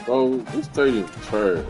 Bro, this stadium's trash.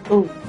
Oh.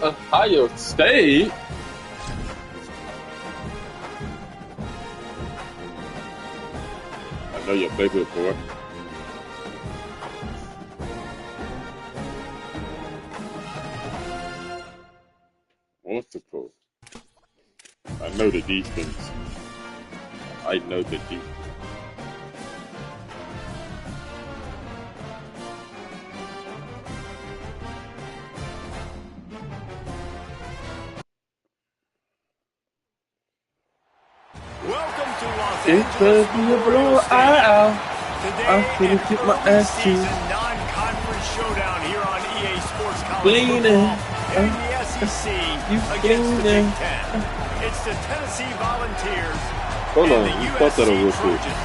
Ohio State? I know your favorite boy. Monster. I know the defense. I know the defense. Welcome to Los It's Angeles. gonna be a blowout. I'm Today, finna get my ass season kicked. non-conference showdown here on EA Sports College Cleaning. Football. And in the SEC against the Big Ten. It's the Tennessee Volunteers Hold and on, the you thought that USC real quick. Trojans.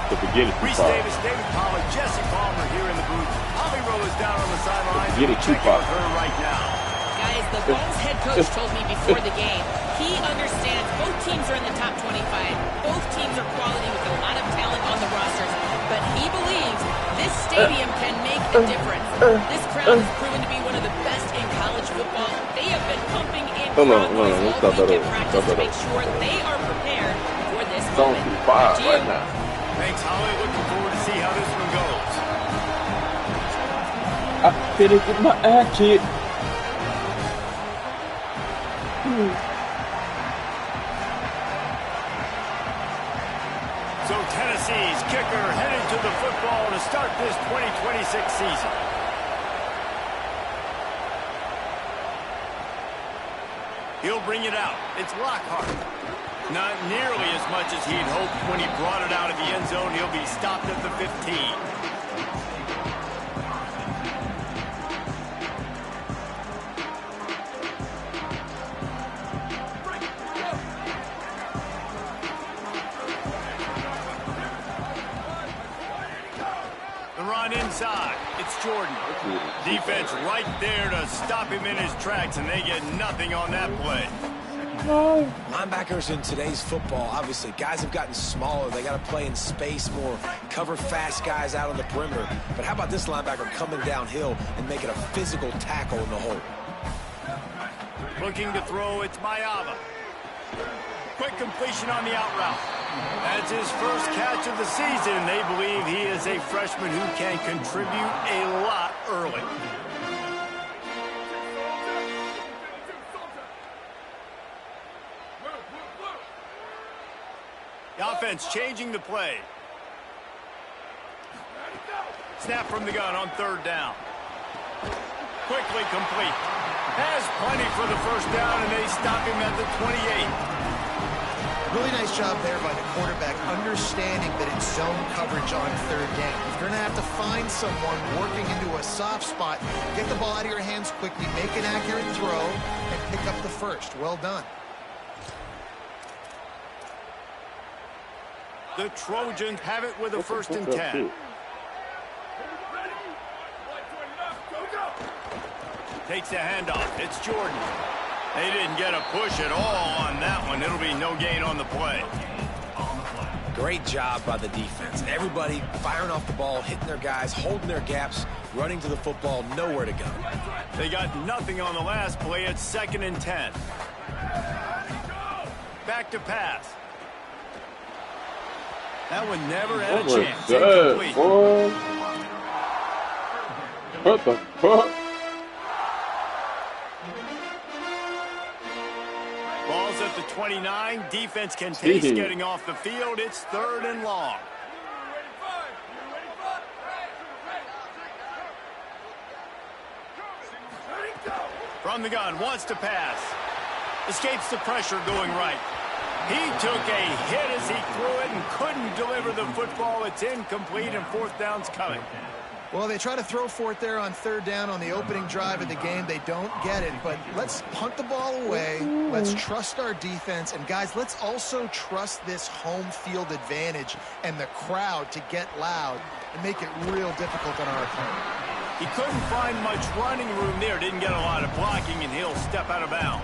The beginning too Reese far. Davis, David Pollard, Jesse Palmer here in the booth. Holly Rowe is down on the sideline. Get it too Checking far. with her right now. Guys, the Vols head coach told me before the game, he understands both teams are in the top 25. Both teams are quality with a lot of talent on the rosters. But he believes this stadium can make a difference. This crowd has proven to be one of the best in college football. They have been pumping in crowd noise all week in practice to make sure they are prepared for this moment. Back to you. Right now. Thanks, Holly. Looking forward to see how this one goes. I finna get my ass kicked. So Tennessee's kicker headed to the football to start this 2026 season. He'll bring it out. It's Lockhart. Not nearly as much as he'd hoped when he brought it out of the end zone. He'll be stopped at the 15. The run inside. It's Jordan. Defense right there to stop him in his tracks, and they get nothing on that play. Linebackers in today's football, obviously, guys have gotten smaller. They got to play in space more, cover fast guys out on the perimeter. But how about this linebacker coming downhill and making a physical tackle in the hole? Looking to throw, it's Mayava. Quick completion on the out route. That's his first catch of the season. They believe he is a freshman who can contribute a lot early. The offense changing the play. Snap from the gun on third down. Quickly complete. Has plenty for the first down, and they stop him at the 28. Really nice job there by the quarterback, understanding that it's zone coverage on third down. You're going to have to find someone working into a soft spot, get the ball out of your hands quickly, make an accurate throw, and pick up the first. Well done. The Trojans have it with a first and 10. Takes the handoff. It's Jordan. They didn't get a push at all on that one. It'll be no gain on the play. Great job by the defense. Everybody firing off the ball, hitting their guys, holding their gaps, running to the football, nowhere to go. They got nothing on the last play. It's 2nd and 10. Back to pass. That one never had a chance. Incomplete. What the fuck? Ball's at the 29. Defense can taste getting off the field. It's 3rd and long. From the gun, wants to pass. Escapes the pressure going right. He took a hit as he threw it and couldn't deliver the football. It's incomplete, and 4th down's coming. Well, they try to throw for it there on third down on the opening drive of the game. They don't get it, but let's punt the ball away. Let's trust our defense. And, guys, let's also trust this home field advantage and the crowd to get loud and make it real difficult on our opponent. He couldn't find much running room there. Didn't get a lot of blocking, and he'll step out of bounds.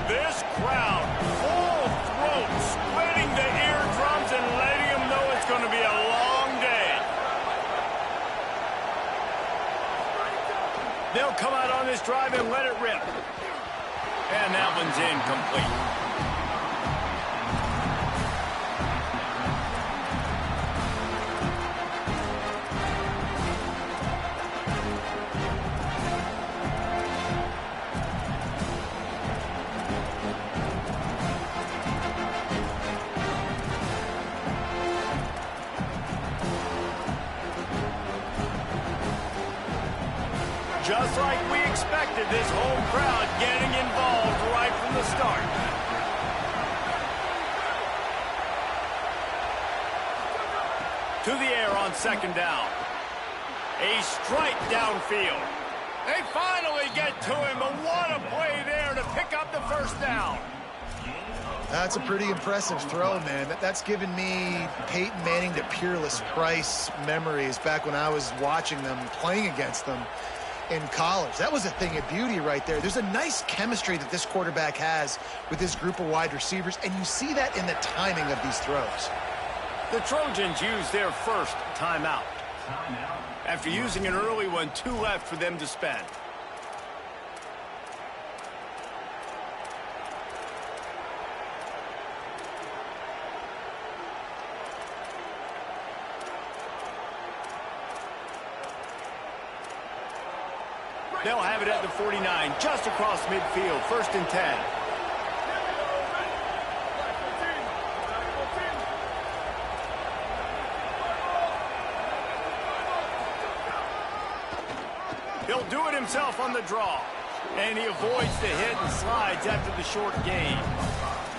This crowd, full throat, splitting the eardrums and letting them know it's going to be a long day. They'll come out on this drive and let it rip. And that one's incomplete. Just like we expected, this home crowd start. To the air on second down. A strike downfield. They finally get to him, but what a play there to pick up the first down. That's a pretty impressive throw, man. That's given me Peyton Manning to Peerless Price memories back when I was watching them, playing against them in college. That was a thing of beauty right there. There's a nice chemistry that this quarterback has with his group of wide receivers, and you see that in the timing of these throws. The Trojans use their first timeout. After using an early one, 2 left for them to spend. They'll have it at the 49, just across midfield, 1st and 10. He'll do it himself on the draw. And he avoids the hit and slides after the short gain.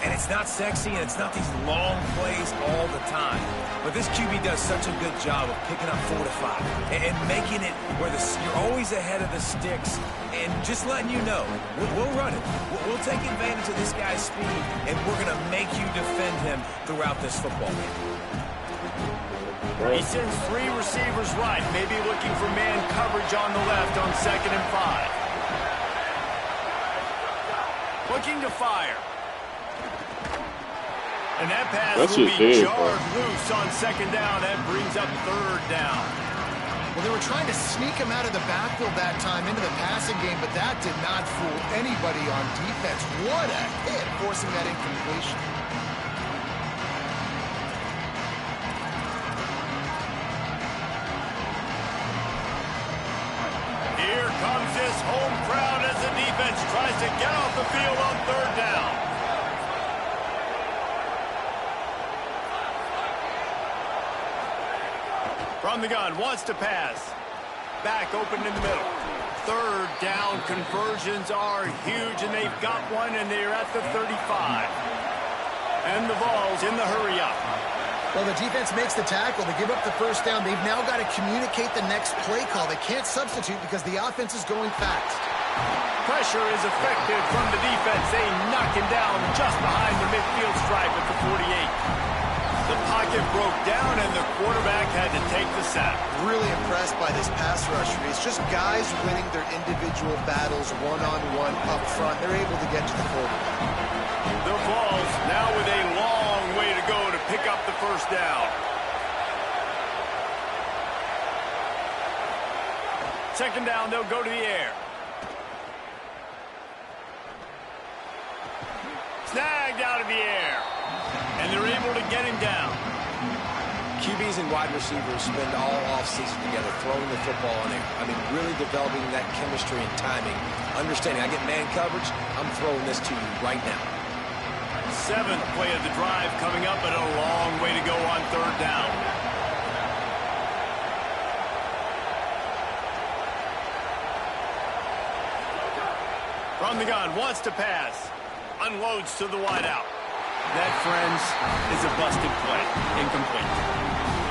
And it's not sexy, and it's not these long plays all the time. But this QB does such a good job of picking up 4 to 5 and making it where you're always ahead of the sticks and just letting you know, we'll run it. We'll take advantage of this guy's speed, and we're going to make you defend him throughout this football game. He sends 3 receivers right, maybe looking for man coverage on the left on 2nd and 5. Looking to fire. And that pass will be jarred loose on 2nd down. That brings up 3rd down. Well, they were trying to sneak him out of the backfield that time into the passing game, but that did not fool anybody on defense. What a hit, forcing that incompletion. Here comes this home crowd as the defense tries to get off the field on 3rd down. From the gun, wants to pass. Back open in the middle. 3rd down conversions are huge, and they've got one, and they're at the 35. And the ball's in the hurry-up. Well, the defense makes the tackle. They give up the 1st down. They've now got to communicate the next play call. They can't substitute because the offense is going fast. Pressure is effective from the defense. They knock him down just behind the midfield stripe at the 48. The pocket broke down, and the quarterback had to take the sack. Really impressed by this pass rusher. It's just guys winning their individual battles one-on-one up front. They're able to get to the quarterback. The Vols now with a long way to go to pick up the 1st down. 2nd down, they'll go to the air. Snagged out of the air. And they're able to get him down. QBs and wide receivers spend all offseason together throwing the football in there. I mean, really developing that chemistry and timing. Understanding, I get man coverage, I'm throwing this to you right now. 7th play of the drive coming up, and a long way to go on 3rd down. From the gun, wants to pass. Unloads to the wideout. That, friends, is a busted play. Incomplete.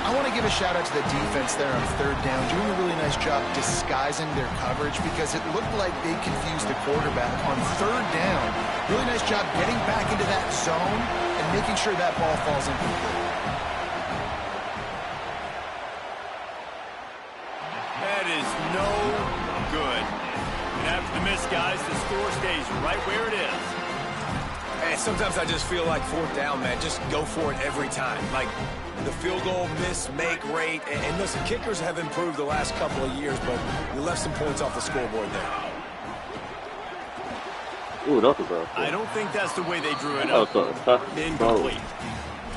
I want to give a shout-out to the defense there on 3rd down, doing a really nice job disguising their coverage because it looked like they confused the quarterback on 3rd down. Really nice job getting back into that zone and making sure that ball falls incomplete. That is no good. And after the miss, guys, the score stays right where it is. And sometimes I just feel like 4th down, man. Just go for it every time. Like the field goal miss, make rate. And listen, kickers have improved the last couple of years, but you left some points off the scoreboard there. Ooh, that's a bad play. I don't think that's the way they drew it up. Incomplete.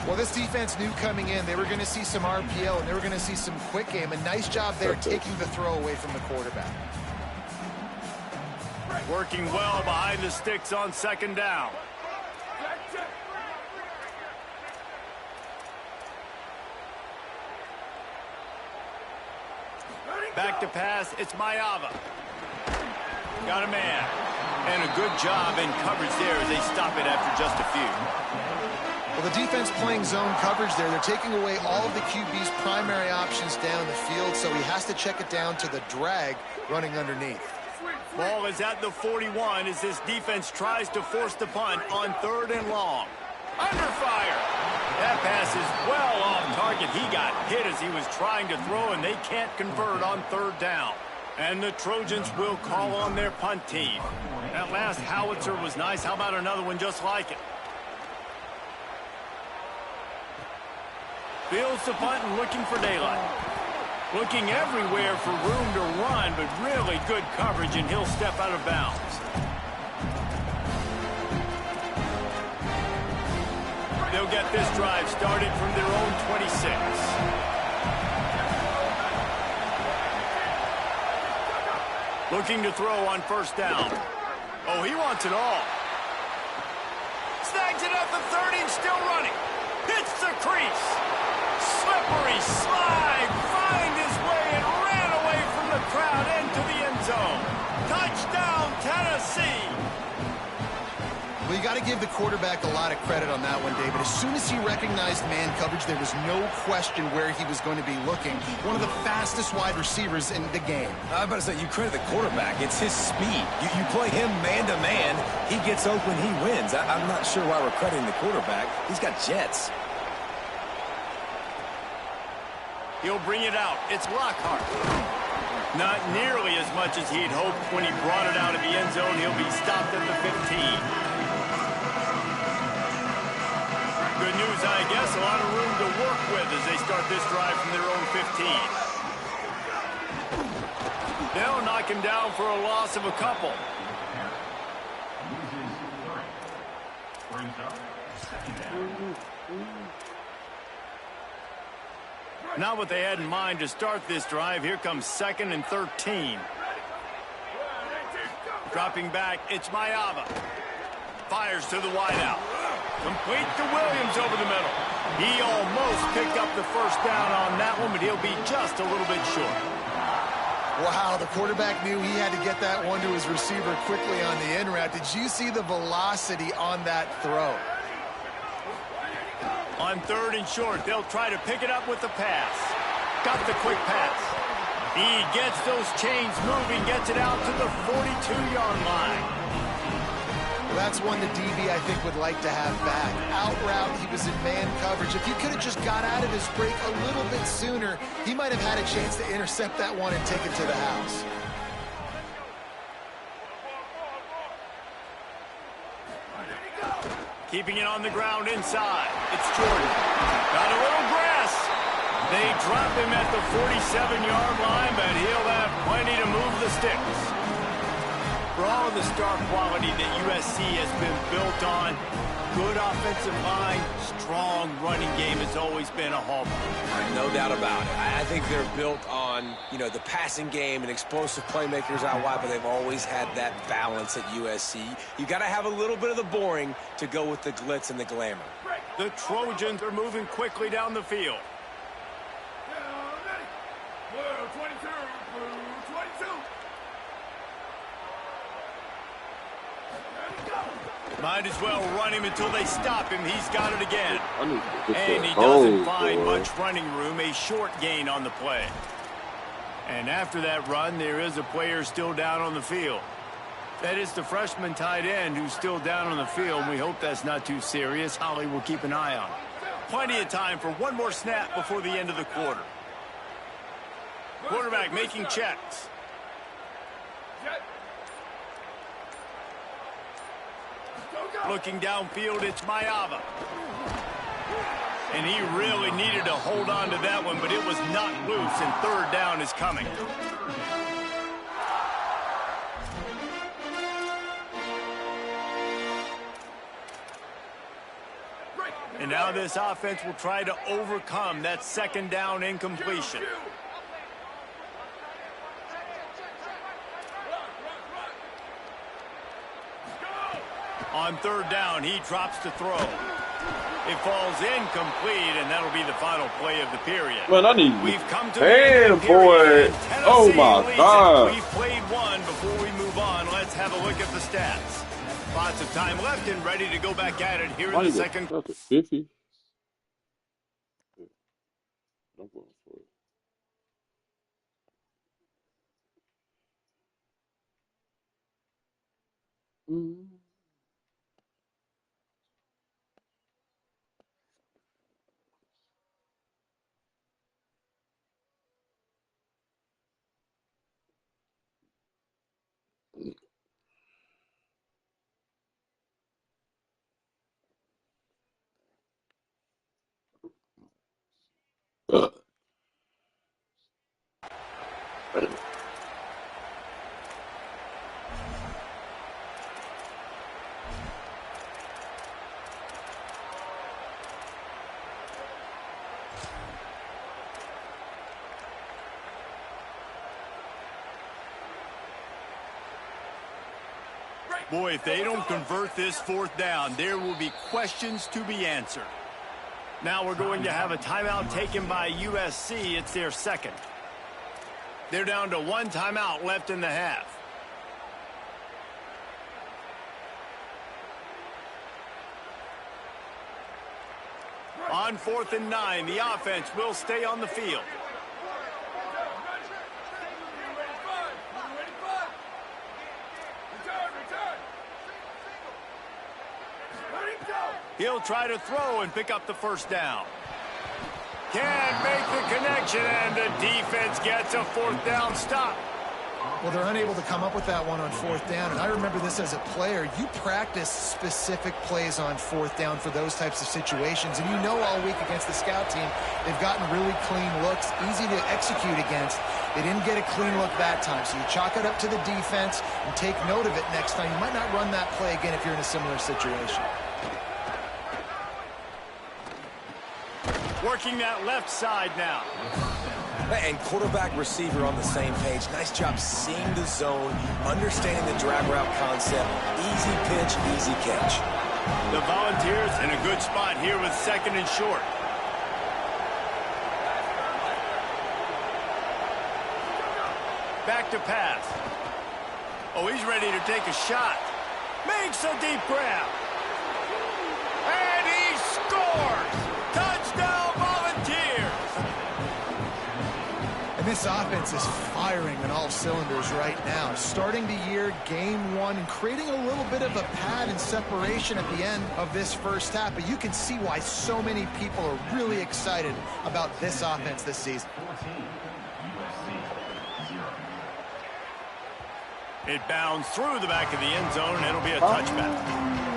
Well, this defense knew coming in they were going to see some RPO and they were going to see some quick game. A nice job there taking the throw away from the quarterback. Working well behind the sticks on 2nd down. Back to pass, it's Mayava. Got a man. And a good job in coverage there as they stop it after just a few. Well, the defense playing zone coverage there. They're taking away all of the QB's primary options down the field, so he has to check it down to the drag running underneath. Ball is at the 41 as this defense tries to force the punt on 3rd and long. Under fire. That pass is well off target. He got hit as he was trying to throw, and they can't convert on 3rd down. And the Trojans will call on their punt team. That last howitzer was nice. How about another one just like it? Fields the punt and looking for daylight. Looking everywhere for room to run, but really good coverage, and he'll step out of bounds. They'll get this drive started from their own 26. Looking to throw on 1st down. Oh, he wants it all. Snags it at the 30 and still running. Hits the crease. Slippery slide. Find his way and ran away from the crowd into the end zone. Touchdown, Tennessee. Well, you got to give the quarterback a lot of credit on that one, David. As soon as he recognized man coverage, there was no question where he was going to be looking. One of the fastest wide receivers in the game. I'm about to say, you credit the quarterback. It's his speed. You play him man-to-man, he gets open, he wins. I'm not sure why we're crediting the quarterback. He's got jets. He'll bring it out. It's Lockhart. Not nearly as much as he'd hoped when he brought it out of the end zone. He'll be stopped at the 15. Good news, I guess. A lot of room to work with as they start this drive from their own 15. They'll knock him down for a loss of a couple. Not what they had in mind to start this drive. Here comes 2nd and 13. Dropping back, it's Mayava. Fires to the wideout. Complete to Williams over the middle. He almost picked up the 1st down on that one, but he'll be just a little bit short. Wow, the quarterback knew he had to get that one to his receiver quickly on the in route. Did you see the velocity on that throw? On 3rd and short, they'll try to pick it up with the pass. Got the quick pass. He gets those chains moving, gets it out to the 42-yard line. Well, that's one the DB, I think, would like to have back. Out route, he was in man coverage. If he could have just got out of his break a little bit sooner, he might have had a chance to intercept that one and take it to the house. Keeping it on the ground inside. It's Jordan. Got a little grass. They drop him at the 47-yard line, but he'll have plenty to move the sticks. For all of the star quality that USC has been built on, good offensive line, strong running game has always been a hallmark. No doubt about it. I think they're built on, the passing game and explosive playmakers out wide, but they've always had that balance at USC. You got to have a little bit of the boring to go with the glitz and the glamour. The Trojans are moving quickly down the field. Might as well run him until they stop him. He's got it again. And he doesn't find much running room. A short gain on the play. And after that run, there is a player still down on the field. That is the freshman tight end who's still down on the field. We hope that's not too serious. Holly will keep an eye on it. Plenty of time for one more snap before the end of the quarter. Quarterback making checks. Looking downfield, it's Mayava. And he really needed to hold on to that one, but it was not loose, and 3rd down is coming. And now this offense will try to overcome that 2nd down incompletion. On 3rd down, he drops to throw. It falls incomplete, and that'll be the final play of the period. Man, I need We've come to damn, the period, boy. Oh, my God. We've played one. Before we move on, let's have a look at the stats. Lots of time left and ready to go back at it here in the second. That's a 50. Don't go for it. Boy, if they don't convert this fourth down, there will be questions to be answered. Now we're going to have a timeout taken by USC. It's their second. They're down to one timeout left in the half. On 4th and 9, the offense will stay on the field. He'll try to throw and pick up the first down. Can't make the connection, and the defense gets a fourth down stop. Well, they're unable to come up with that one on 4th down, and I remember this as a player. You practice specific plays on 4th down for those types of situations, and you know all week against the scout team, they've gotten really clean looks, easy to execute against. They didn't get a clean look that time, so you chalk it up to the defense and take note of it next time. You might not run that play again if you're in a similar situation. Working that left side now. And quarterback receiver on the same page. Nice job seeing the zone, understanding the drag route concept. Easy pitch, easy catch. The Volunteers in a good spot here with 2nd and short. Back to pass. Oh, he's ready to take a shot. Makes a deep grab. And he scores! Touchdown, Volunteers! And this offense is firing on all cylinders right now. Starting the year, game 1, and creating a little bit of a pad and separation at the end of this first half. But you can see why so many people are really excited about this offense this season. It bounds through the back of the end zone, and it'll be a touchback.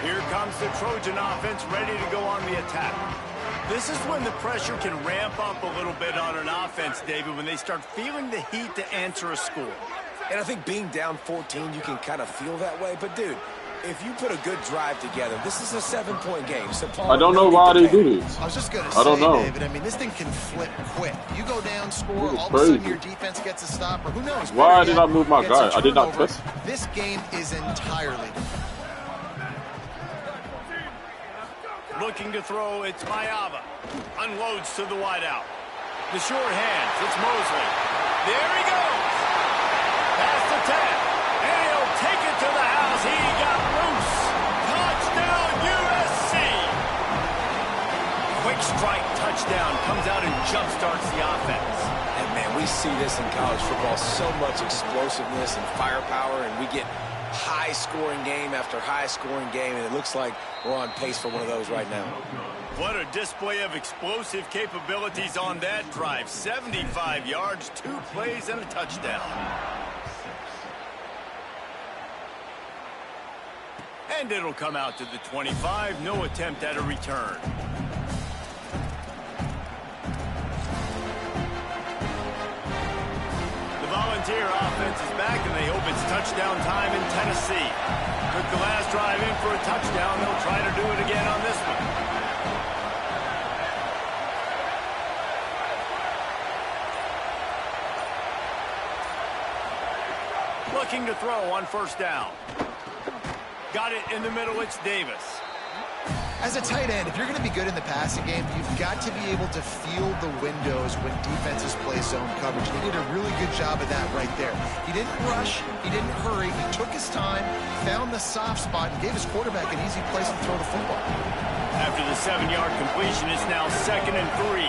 Here comes the Trojan offense ready to go on the attack. This is when the pressure can ramp up a little bit on an offense, David, when they start feeling the heat to answer a score. And I think being down 14, you can kind of feel that way. But, dude, if you put a good drive together, this is a 7-point game. So Paul, I don't know why they do this. I was just going to say, David, I mean, this thing can flip quick. You go down, score, all of a sudden your defense gets a stop, or who knows? Why did I move my guy? I did not press. This game is entirely different. Looking to throw, it's Mayava. Unloads to the wideout. The short hands, it's Mosley. There he goes. Past the 10. And he'll take it to the house. He got loose. Touchdown, USC. Quick strike touchdown. Comes out and jumpstarts the offense. And, man, we see this in college football. So much explosiveness and firepower, and we get high-scoring game after high-scoring game, and it looks like we're on pace for one of those right now. What a display of explosive capabilities on that drive. 75 yards, 2 plays, and a touchdown. And it'll come out to the 25. No attempt at a return. The Volunteer offense is back, and they hope it's touchdown time in Tennessee. Took the last drive in for a touchdown. They'll try to do it again on this one. Looking to throw on first down. Got it in the middle. It's Davis. As a tight end, if you're going to be good in the passing game, you've got to be able to feel the windows when defenses play zone coverage. He did a really good job of that right there. He didn't rush. He didn't hurry. He took his time, found the soft spot, and gave his quarterback an easy place to throw the football. After the 7-yard completion, it's now 2nd and 3.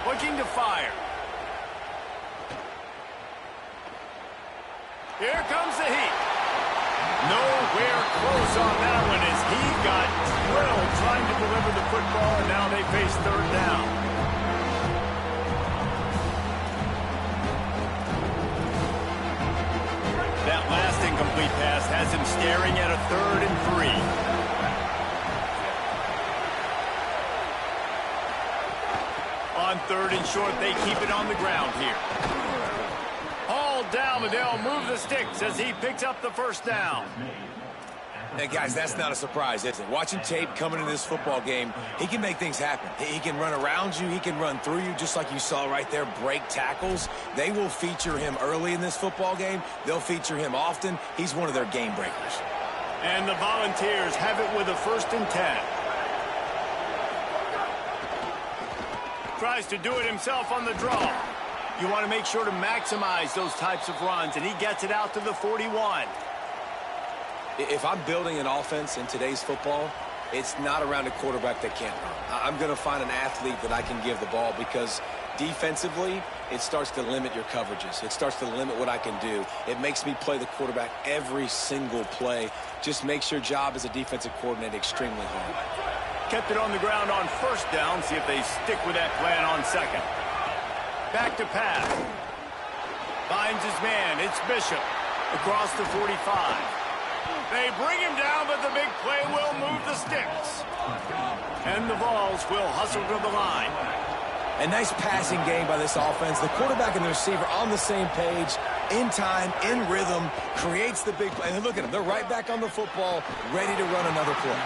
Looking to fire. Here comes the heat. Nowhere close on that one as he got drilled trying to deliver the football, and now they face 3rd down. That last incomplete pass has him staring at a 3rd and 3. On 3rd and short, they keep it on the ground here. Hauled down, but they'll move the sticks as he picks up the first down. And guys, that's not a surprise, is it? Watching tape coming into this football game, he can make things happen. He can run around you. He can run through you, just like you saw right there, break tackles. They will feature him early in this football game. They'll feature him often. He's one of their game breakers. And the Volunteers have it with a 1st and 10. Tries to do it himself on the draw. You want to make sure to maximize those types of runs, and he gets it out to the 41. If I'm building an offense in today's football, it's not around a quarterback that can't run. I'm going to find an athlete that I can give the ball because defensively, it starts to limit your coverages. It starts to limit what I can do. It makes me play the quarterback every single play. Just makes your job as a defensive coordinator extremely hard. Kept it on the ground on 1st down. See if they stick with that plan on 2nd. Back to pass. Finds his man. It's Bishop. Across the 45. They bring him down, but the big play will move the sticks. And the Vols will hustle to the line. A nice passing game by this offense. The quarterback and the receiver on the same page, in time, in rhythm, creates the big play. And look at them. They're right back on the football, ready to run another play.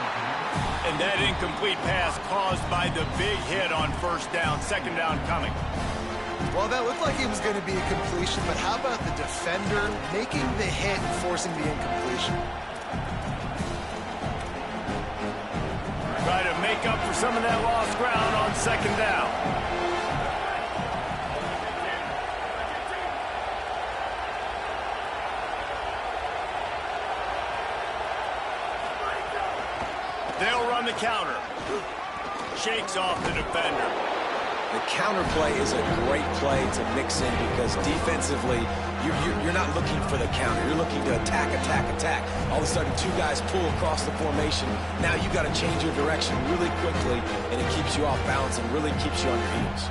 And that incomplete pass caused by the big hit on 1st down. 2nd down coming. Well, that looked like it was going to be a completion, but how about the defender making the hit and forcing the incompletion? Try to make up for some of that lost ground on 2nd down. They'll run the counter. Shakes off the defender. The counter play is a great play to mix in because defensively, you're not looking for the counter. You're looking to attack, attack, attack. All of a sudden, 2 guys pull across the formation. Now you got to change your direction really quickly, and it keeps you off balance and really keeps you on your heels.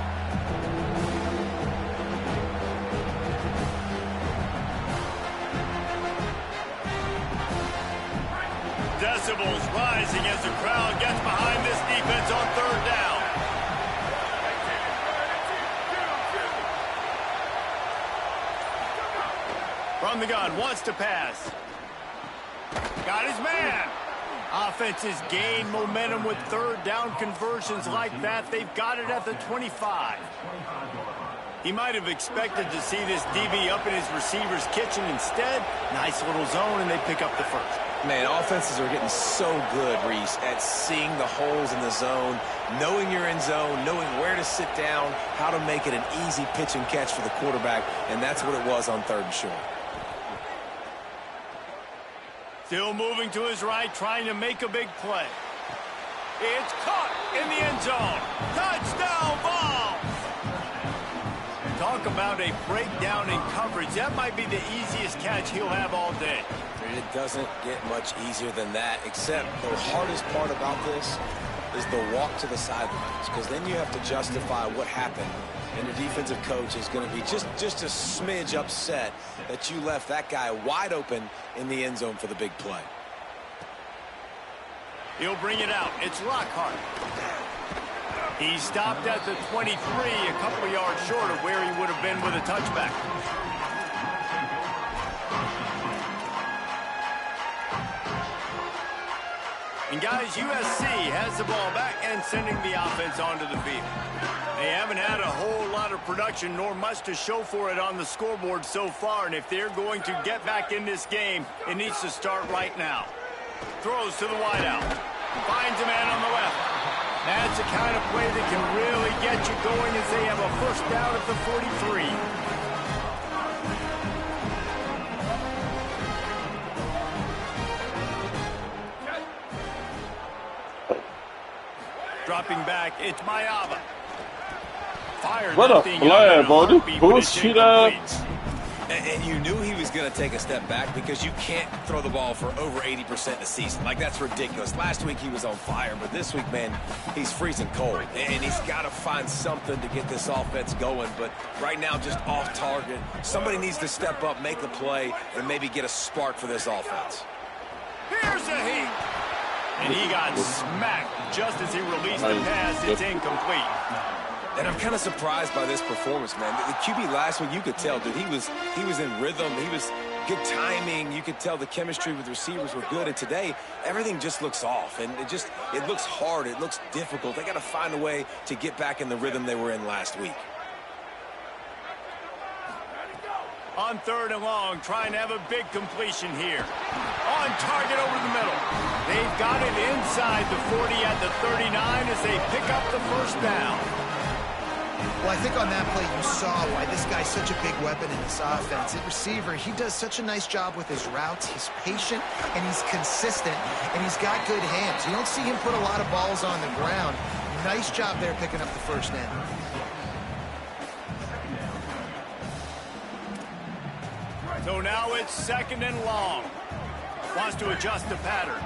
Decibels rising as the crowd gets behind this defense on 3rd down. From the gun, wants to pass. Got his man. Offenses gain momentum with 3rd down conversions like that. They've got it at the 25. He might have expected to see this DB up in his receiver's kitchen. Instead, nice little zone, and they pick up the 1st. Man, offenses are getting so good, Reese, at seeing the holes in the zone, knowing you're in zone, knowing where to sit down, how to make it an easy pitch and catch for the quarterback, and that's what it was on 3rd and short. Still moving to his right, trying to make a big play. It's caught in the end zone. Touchdown, Vols! Talk about a breakdown in coverage. That might be the easiest catch he'll have all day. It doesn't get much easier than that, except the hardest part about this is the walk to the sidelines, because then you have to justify what happened, and the defensive coach is going to be just a smidge upset that you left that guy wide open in the end zone for the big play. He'll bring it out. It's Lockhart. He stopped at the 23, a couple of yards short of where he would have been with a touchback. And guys, USC has has the ball back and sending the offense onto the field. They haven't had a whole lot of production nor much to show for it on the scoreboard so far, and if they're going to get back in this game, it needs to start right now. Throws to the wideout. Finds a man on the left. That's the kind of play that can really get you going as they have a first down at the 43. Dropping back, it's Mayava. Fire What a flag, bro. This bullshit ass. And you knew he was going to take a step back because you can't throw the ball for over 80% of the season. Like, that's ridiculous. Last week he was on fire, but this week, man, he's freezing cold. And he's got to find something to get this offense going. But right now, just off target. Somebody needs to step up, make a play, and maybe get a spark for this offense. Here's a heat. And he got smacked just as he released the pass. It's incomplete. And I'm kind of surprised by this performance, man. The QB last week, you could tell, dude, he was in rhythm. He was good timing. You could tell the chemistry with receivers were good. And today, everything just looks off. And it looks hard. It looks difficult. They got to find a way to get back in the rhythm they were in last week. On 3rd and long, trying to have a big completion here. On target over the middle. They've got it inside the 40 at the 39 as they pick up the first down. Well, I think on that play you saw why this guy's such a big weapon in this offense. At receiver, he does such a nice job with his routes. He's patient, and he's consistent, and he's got good hands. You don't see him put a lot of balls on the ground. Nice job there picking up the first down. So now it's 2nd and long. Wants to adjust the pattern.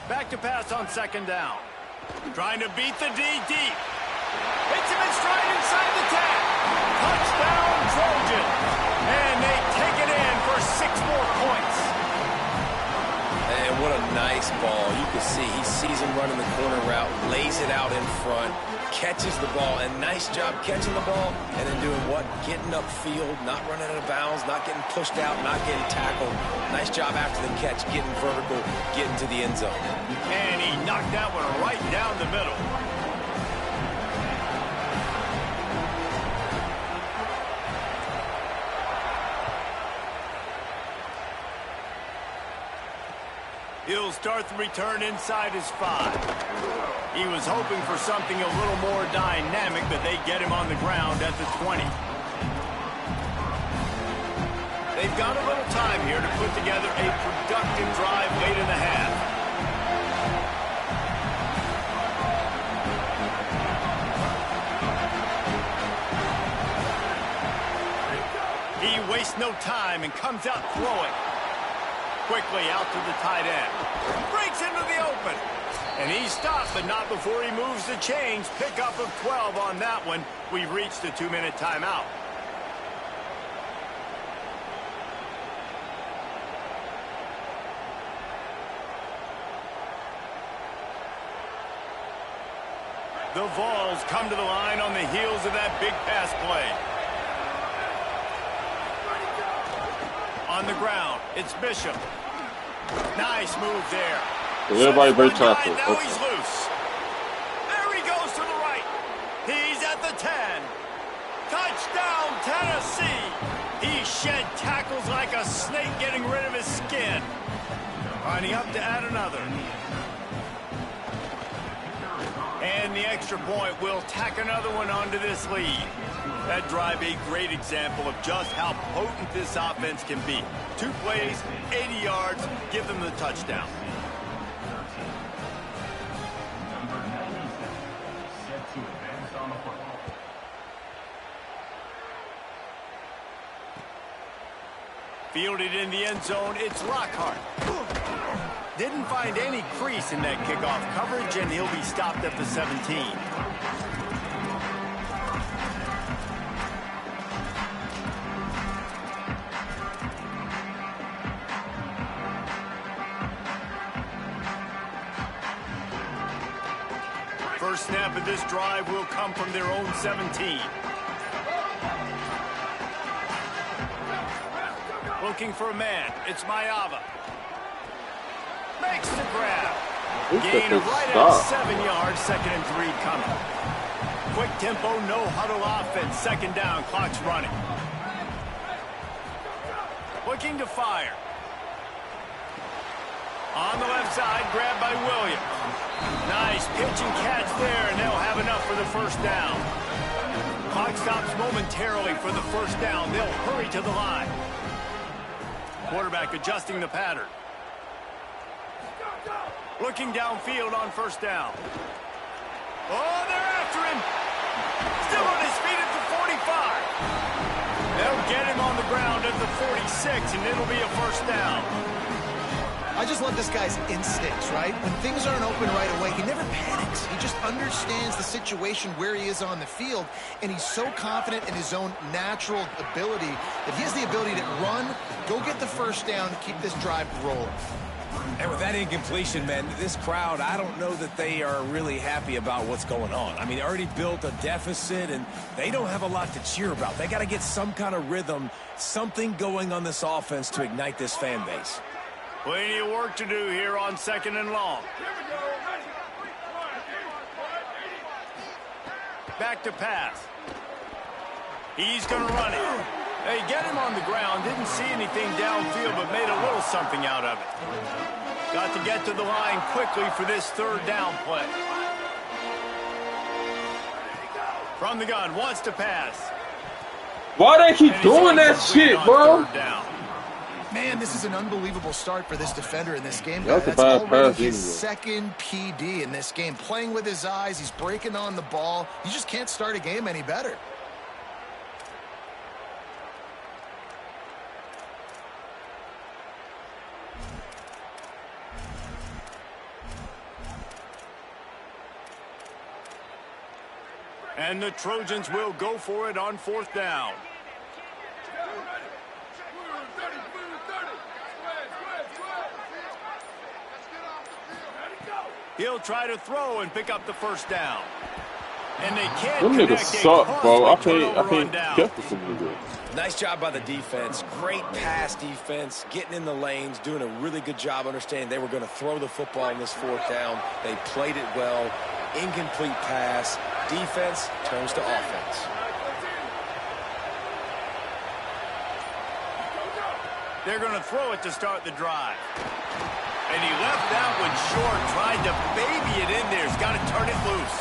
Back to pass on 2nd down. Trying to beat the D deep. Hits him in stride inside the 10. Touchdown, Trojan. And they take it in for 6 more points. And what a nice ball. You can see he sees him running the corner route, lays it out in front, catches the ball, and nice job catching the ball and then doing what? Getting upfield, not running out of bounds, not getting pushed out, not getting tackled. Nice job after the catch, getting vertical, getting to the end zone. And he knocked that one right down the middle. He'll start the return inside his 5. He was hoping for something a little more dynamic, but they get him on the ground at the 20. They've got a little time here to put together a productive drive late in the half. He wastes no time and comes out throwing. Quickly out to the tight end. Breaks into the open. And he stopped, but not before he moves the chains. Pickup of 12 on that one. We've reached the 2-minute timeout. The Vols come to the line on the heels of that big pass play. On the ground, it's Bishop. Nice move there. Everybody break tackle. Now he's loose. There he goes to the right. He's at the 10. Touchdown, Tennessee. He shed tackles like a snake getting rid of his skin. Lining up to add another. And the extra point will tack another one onto this lead. That drive a great example of just how potent this offense can be. 2 plays, 80 yards, give them the touchdown. Fielded in the end zone, it's Lockhart. Didn't find any crease in that kickoff coverage, and he'll be stopped at the 17. First snap of this drive will come from their own 17. Looking for a man. It's Mayava. Makes the grab. Gain of right at 7 yards, 2nd and 3 coming. Quick tempo, no huddle offense, 2nd down, clock's running. Looking to fire. On the left side, grabbed by Williams. Nice pitch and catch there, and they'll have enough for the 1st down. Clock stops momentarily for the 1st down. They'll hurry to the line. Quarterback adjusting the pattern. Looking downfield on 1st down. Oh, they're after him. Still on his feet at the 45. They'll get him on the ground at the 46, and it'll be a 1st down. I just love this guy's instincts, right? When things aren't open right away, he never panics. He just understands the situation where he is on the field, and he's so confident in his own natural ability that he has the ability to run, go get the 1st down, and keep this drive rolling. And with that incompletion, man, this crowd, I don't know that they are really happy about what's going on. I mean, they already built a deficit, and they don't have a lot to cheer about. They got to get some kind of rhythm, something going on this offense to ignite this fan base. Plenty of work to do here on 2nd and long. Back to pass. He's going to run it. They get him on the ground. Didn't see anything downfield, but made a little something out of it. Got to get to the line quickly for this 3rd down play. From the gun, wants to pass. Why they keep doing that shit, bro? Man, this is an unbelievable start for this defender in this game. That's already his 2nd PD in this game. Playing with his eyes, he's breaking on the ball. You just can't start a game any better. And the Trojans will go for it on 4th down. He'll try to throw and pick up the 1st down. And they can't Them niggas suck, bro. I can't catch this nigga. Nice job by the defense. Great pass defense, getting in the lanes, doing a really good job understanding they were going to throw the football in this 4th down. They played it well. Incomplete pass. Defense turns to offense. They're going to throw it to start the drive. And he left that one short, tried to baby it in there. He's got to turn it loose.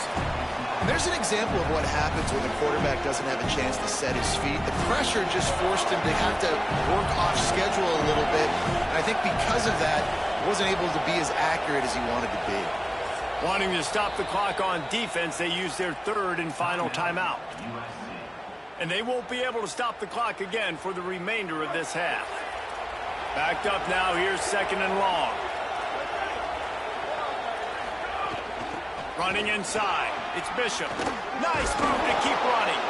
And there's an example of what happens when the quarterback doesn't have a chance to set his feet. The pressure just forced him to have to work off schedule a little bit. And I think because of that, he wasn't able to be as accurate as he wanted to be. Wanting to stop the clock on defense, they use their 3rd and final timeout. And they won't be able to stop the clock again for the remainder of this half. Backed up now, here's 2nd and long. Running inside, it's Bishop. Nice move to keep running.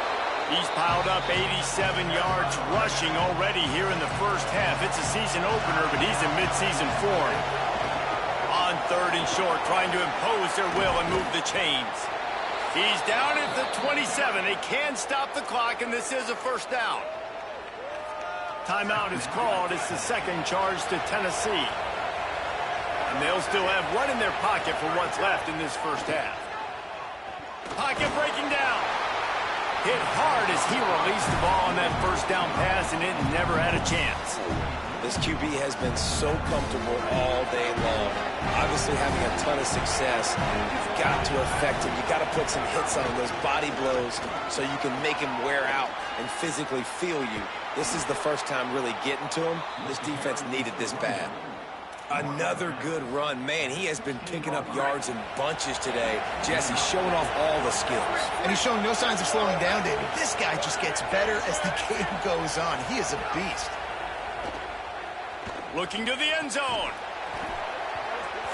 He's piled up 87 yards rushing already here in the 1st half. It's a season opener, but he's in midseason form. On 3rd and short, trying to impose their will and move the chains. He's down at the 27. They can stop the clock, and this is a 1st down. Timeout is called. It's the 2nd charge to Tennessee. And they'll still have one in their pocket for what's left in this 1st half. Pocket breaking down. Hit hard as he released the ball on that 1st down pass, and it never had a chance. This QB has been so comfortable all day long. Obviously having a ton of success. You've got to affect him. You've got to put some hits on him, those body blows, so you can make him wear out and physically feel you. This is the 1st time really getting to him. This defense needed this bad. Another good run. Man, he has been picking up yards in bunches today. Jesse showing off all the skills. And he's showing no signs of slowing down, David. This guy just gets better as the game goes on. He is a beast. Looking to the end zone.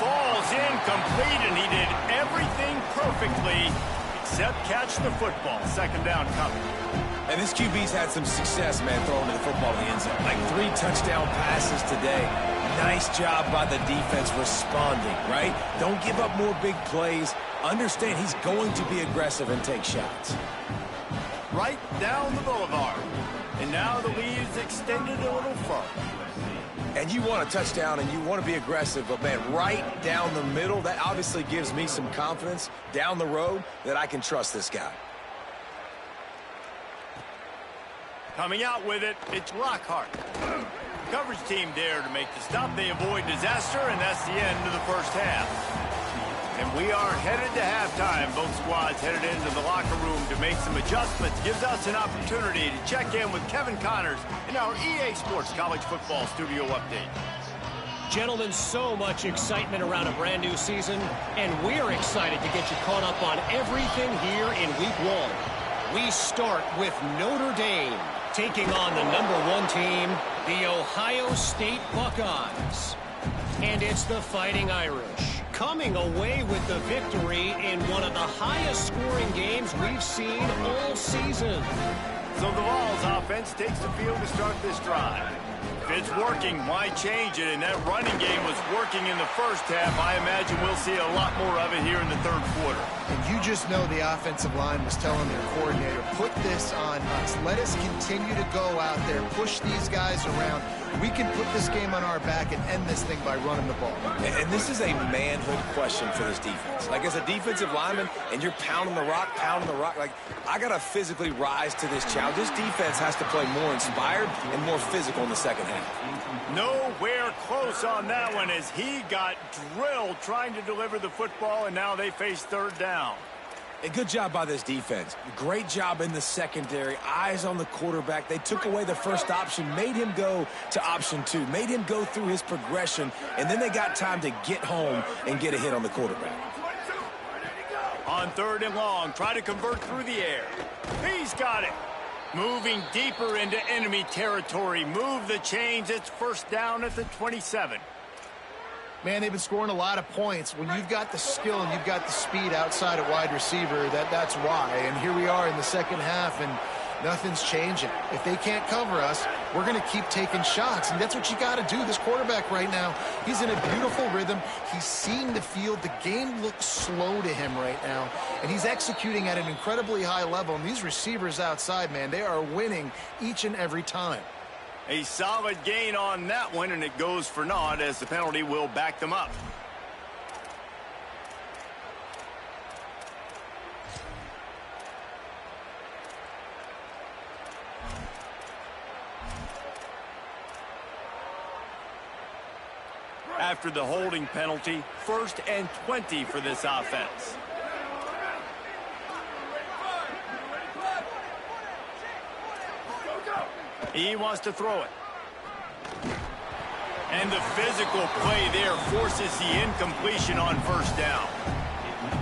Falls incomplete, and he did everything perfectly except catch the football. 2nd down coming. And this QB's had some success, man, throwing the football in the end zone. Like 3 touchdown passes today. Nice job by the defense responding, right? Don't give up more big plays. Understand he's going to be aggressive and take shots. Right down the boulevard. And now the lead is extended a little further. And you want a touchdown and you want to be aggressive, but, man, right down the middle, that obviously gives me some confidence down the road that I can trust this guy. Coming out with it, it's Lockhart. Coverage team there to make the stop. They avoid disaster, and that's the end of the first half. And we are headed to halftime. Both squads headed into the locker room to make some adjustments. Gives us an opportunity to check in with Kevin Connors in our EA Sports College Football Studio Update. Gentlemen, so much excitement around a brand new season, and we're excited to get you caught up on everything here in Week 1. We start with Notre Dame taking on the #1 team, the Ohio State Buckeyes. And it's the Fighting Irish coming away with the victory in one of the highest scoring games we've seen all season. So the Vols offense takes the field to start this drive. If it's working, why change it? And that running game was working in the first half. I imagine we'll see a lot more of it here in the third quarter. And you just know the offensive line was telling their coordinator, put this on us. Let us continue to go out there, push these guys around. We can put this game on our back and end this thing by running the ball. And this is a manhood question for this defense. Like, as a defensive lineman, and you're pounding the rock, like, I got to physically rise to this challenge. This defense has to play more inspired and more physical in the second half. Nowhere close on that one as he got drilled trying to deliver the football, and now they face third down. A good job by this defense. Great job in the secondary. Eyes on the quarterback. They took away the first option, made him go to option 2, made him go through his progression, and then they got time to get home and get a hit on the quarterback. On third and long, try to convert through the air. He's got it. Moving deeper into enemy territory. Move the chains. It's first down at the 27. Man, they've been scoring a lot of points. When you've got the skill and you've got the speed outside at wide receiver, that's why. And here we are in the second half, and nothing's changing. If they can't cover us, we're going to keep taking shots, and that's what you got to do. This quarterback right now, he's in a beautiful rhythm. He's seeing the field. The game looks slow to him right now, and he's executing at an incredibly high level. And these receivers outside, man, they are winning each and every time. A solid gain on that one, and it goes for naught as the penalty will back them up. After the holding penalty, 1st and 20 for this offense. He wants to throw it. And the physical play there forces the incompletion on first down.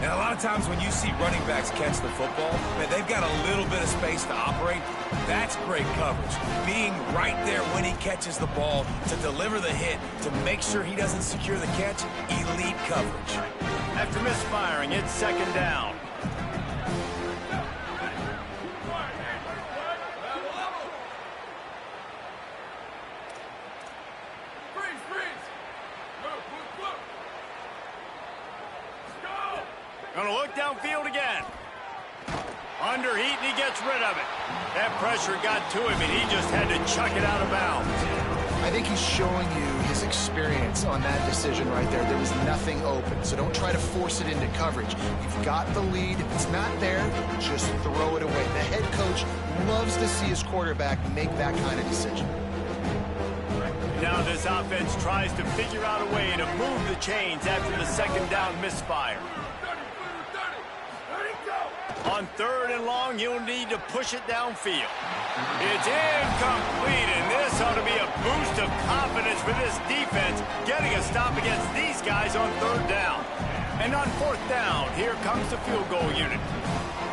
And a lot of times when you see running backs catch the football, man, they've got a little bit of space to operate. That's great coverage. Being right there when he catches the ball to deliver the hit, to make sure he doesn't secure the catch, elite coverage. After misfiring, it's second down. Gonna look downfield again. Under heat, and he gets rid of it. That pressure got to him, and he just had to chuck it out of bounds. I think he's showing you his experience on that decision right there. There was nothing open, so don't try to force it into coverage. You've got the lead. If it's not there, just throw it away. The head coach loves to see his quarterback make that kind of decision. Now this offense tries to figure out a way to move the chains after the second down misfire. On third and long, you'll need to push it downfield. It's incomplete, and this ought to be a boost of confidence for this defense, getting a stop against these guys on third down. And on fourth down, here comes the field goal unit.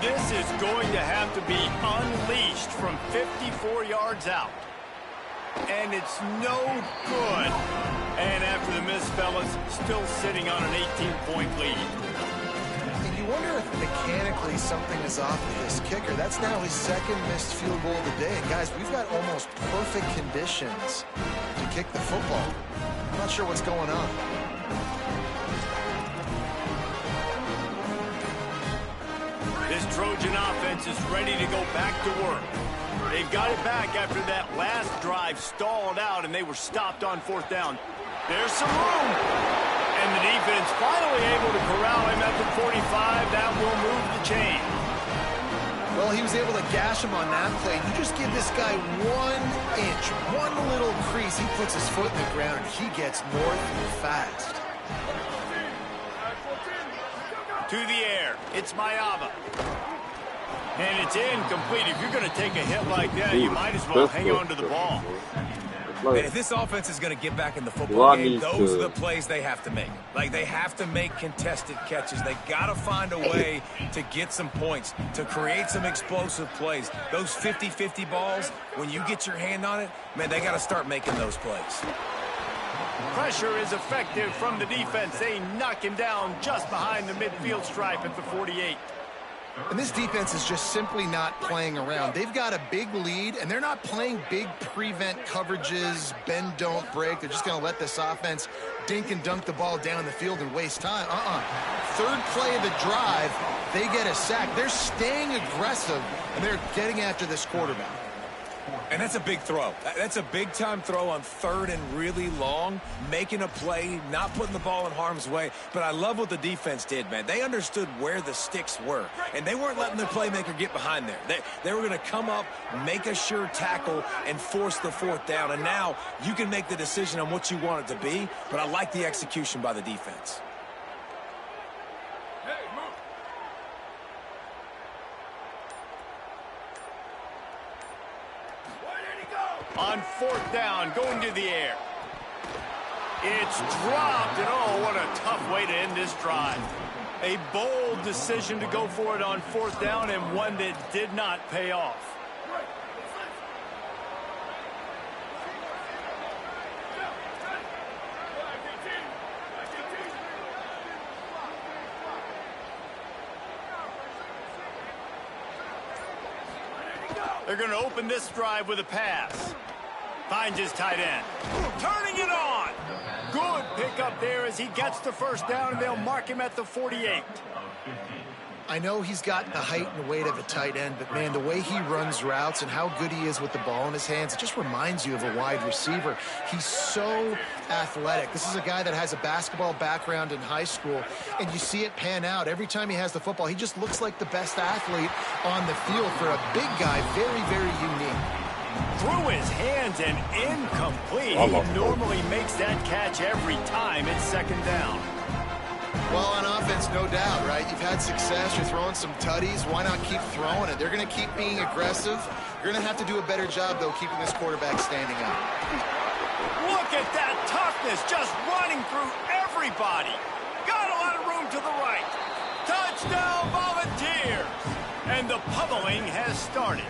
This is going to have to be unleashed from 54 yards out. And it's no good. And after the miss, fellas, still sitting on an 18-point lead. I wonder if mechanically something is off with this kicker. That's now his second missed field goal of the day. And guys, we've got almost perfect conditions to kick the football. I'm not sure what's going on. This Trojan offense is ready to go back to work. They've got it back after that last drive stalled out, and they were stopped on 4th down. There's some room. And the defense finally able to corral him at the 45. That will move the chain. Well, he was able to gash him on that play. You just give this guy 1 inch, one little crease. He puts his foot in the ground, and he gets north fast. To the air. It's Mayava. And it's incomplete. If you're going to take a hit like that, you might as well hang on to the ball. And if this offense is going to get back in the football game, those are the plays they have to make. Like, they have to make contested catches. They got to find a way to get some points, to create some explosive plays. Those 50-50 balls, when you get your hand on it, man, they got to start making those plays. Pressure is effective from the defense. They knock him down just behind the midfield stripe at the 48. And this defense is just simply not playing around. They've got a big lead, and they're not playing big prevent coverages, bend, don't break. They're just going to let this offense dink and dunk the ball down the field and waste time. Third play of the drive, they get a sack. They're staying aggressive, and they're getting after this quarterback. And that's a big throw. That's a big-time throw on 3rd and really long, making a play, not putting the ball in harm's way. But I love what the defense did, man. They understood where the sticks were, and they weren't letting their playmaker get behind there. They were going to come up, make a sure tackle, and force the 4th down. And now you can make the decision on what you want it to be, but I like the execution by the defense. On 4th down, going to the air. It's dropped, and oh, what a tough way to end this drive. A bold decision to go for it on 4th down, and one that did not pay off. They're going to open this drive with a pass. Finds his tight end. Turning it on. Good pickup there as he gets the 1st down, and they'll mark him at the 48. I know he's got the height and weight of a tight end, but, man, the way he runs routes and how good he is with the ball in his hands, it just reminds you of a wide receiver. He's so athletic. This is a guy that has a basketball background in high school, and you see it pan out. Every time he has the football, he just looks like the best athlete on the field for a big guy. Very, very unique. Through his hands and incomplete. He normally makes that catch every time. It's 2nd down. Well, on offense, no doubt, right? You've had success. You're throwing some tutties. Why not keep throwing it? They're going to keep being aggressive. You're going to have to do a better job, though, keeping this quarterback standing up. Look at that toughness, just running through everybody. Got a lot of room to the right. Touchdown, Volunteers! And the pummeling has started.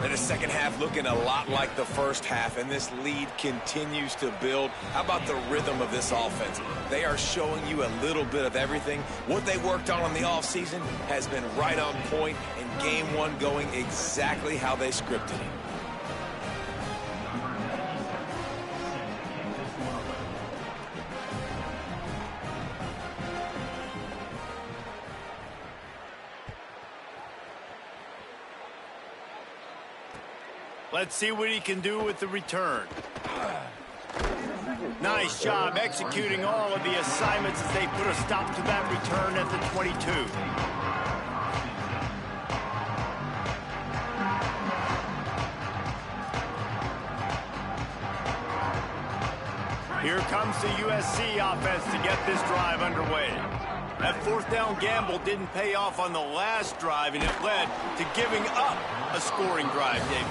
And the second half looking a lot like the first half, and this lead continues to build. How about the rhythm of this offense? They are showing you a little bit of everything. What they worked on in the offseason has been right on point, and game 1 going exactly how they scripted it. Let's see what he can do with the return. Nice job executing all of the assignments as they put a stop to that return at the 22. Here comes the USC offense to get this drive underway. That 4th down gamble didn't pay off on the last drive, and it led to giving up a scoring drive, David.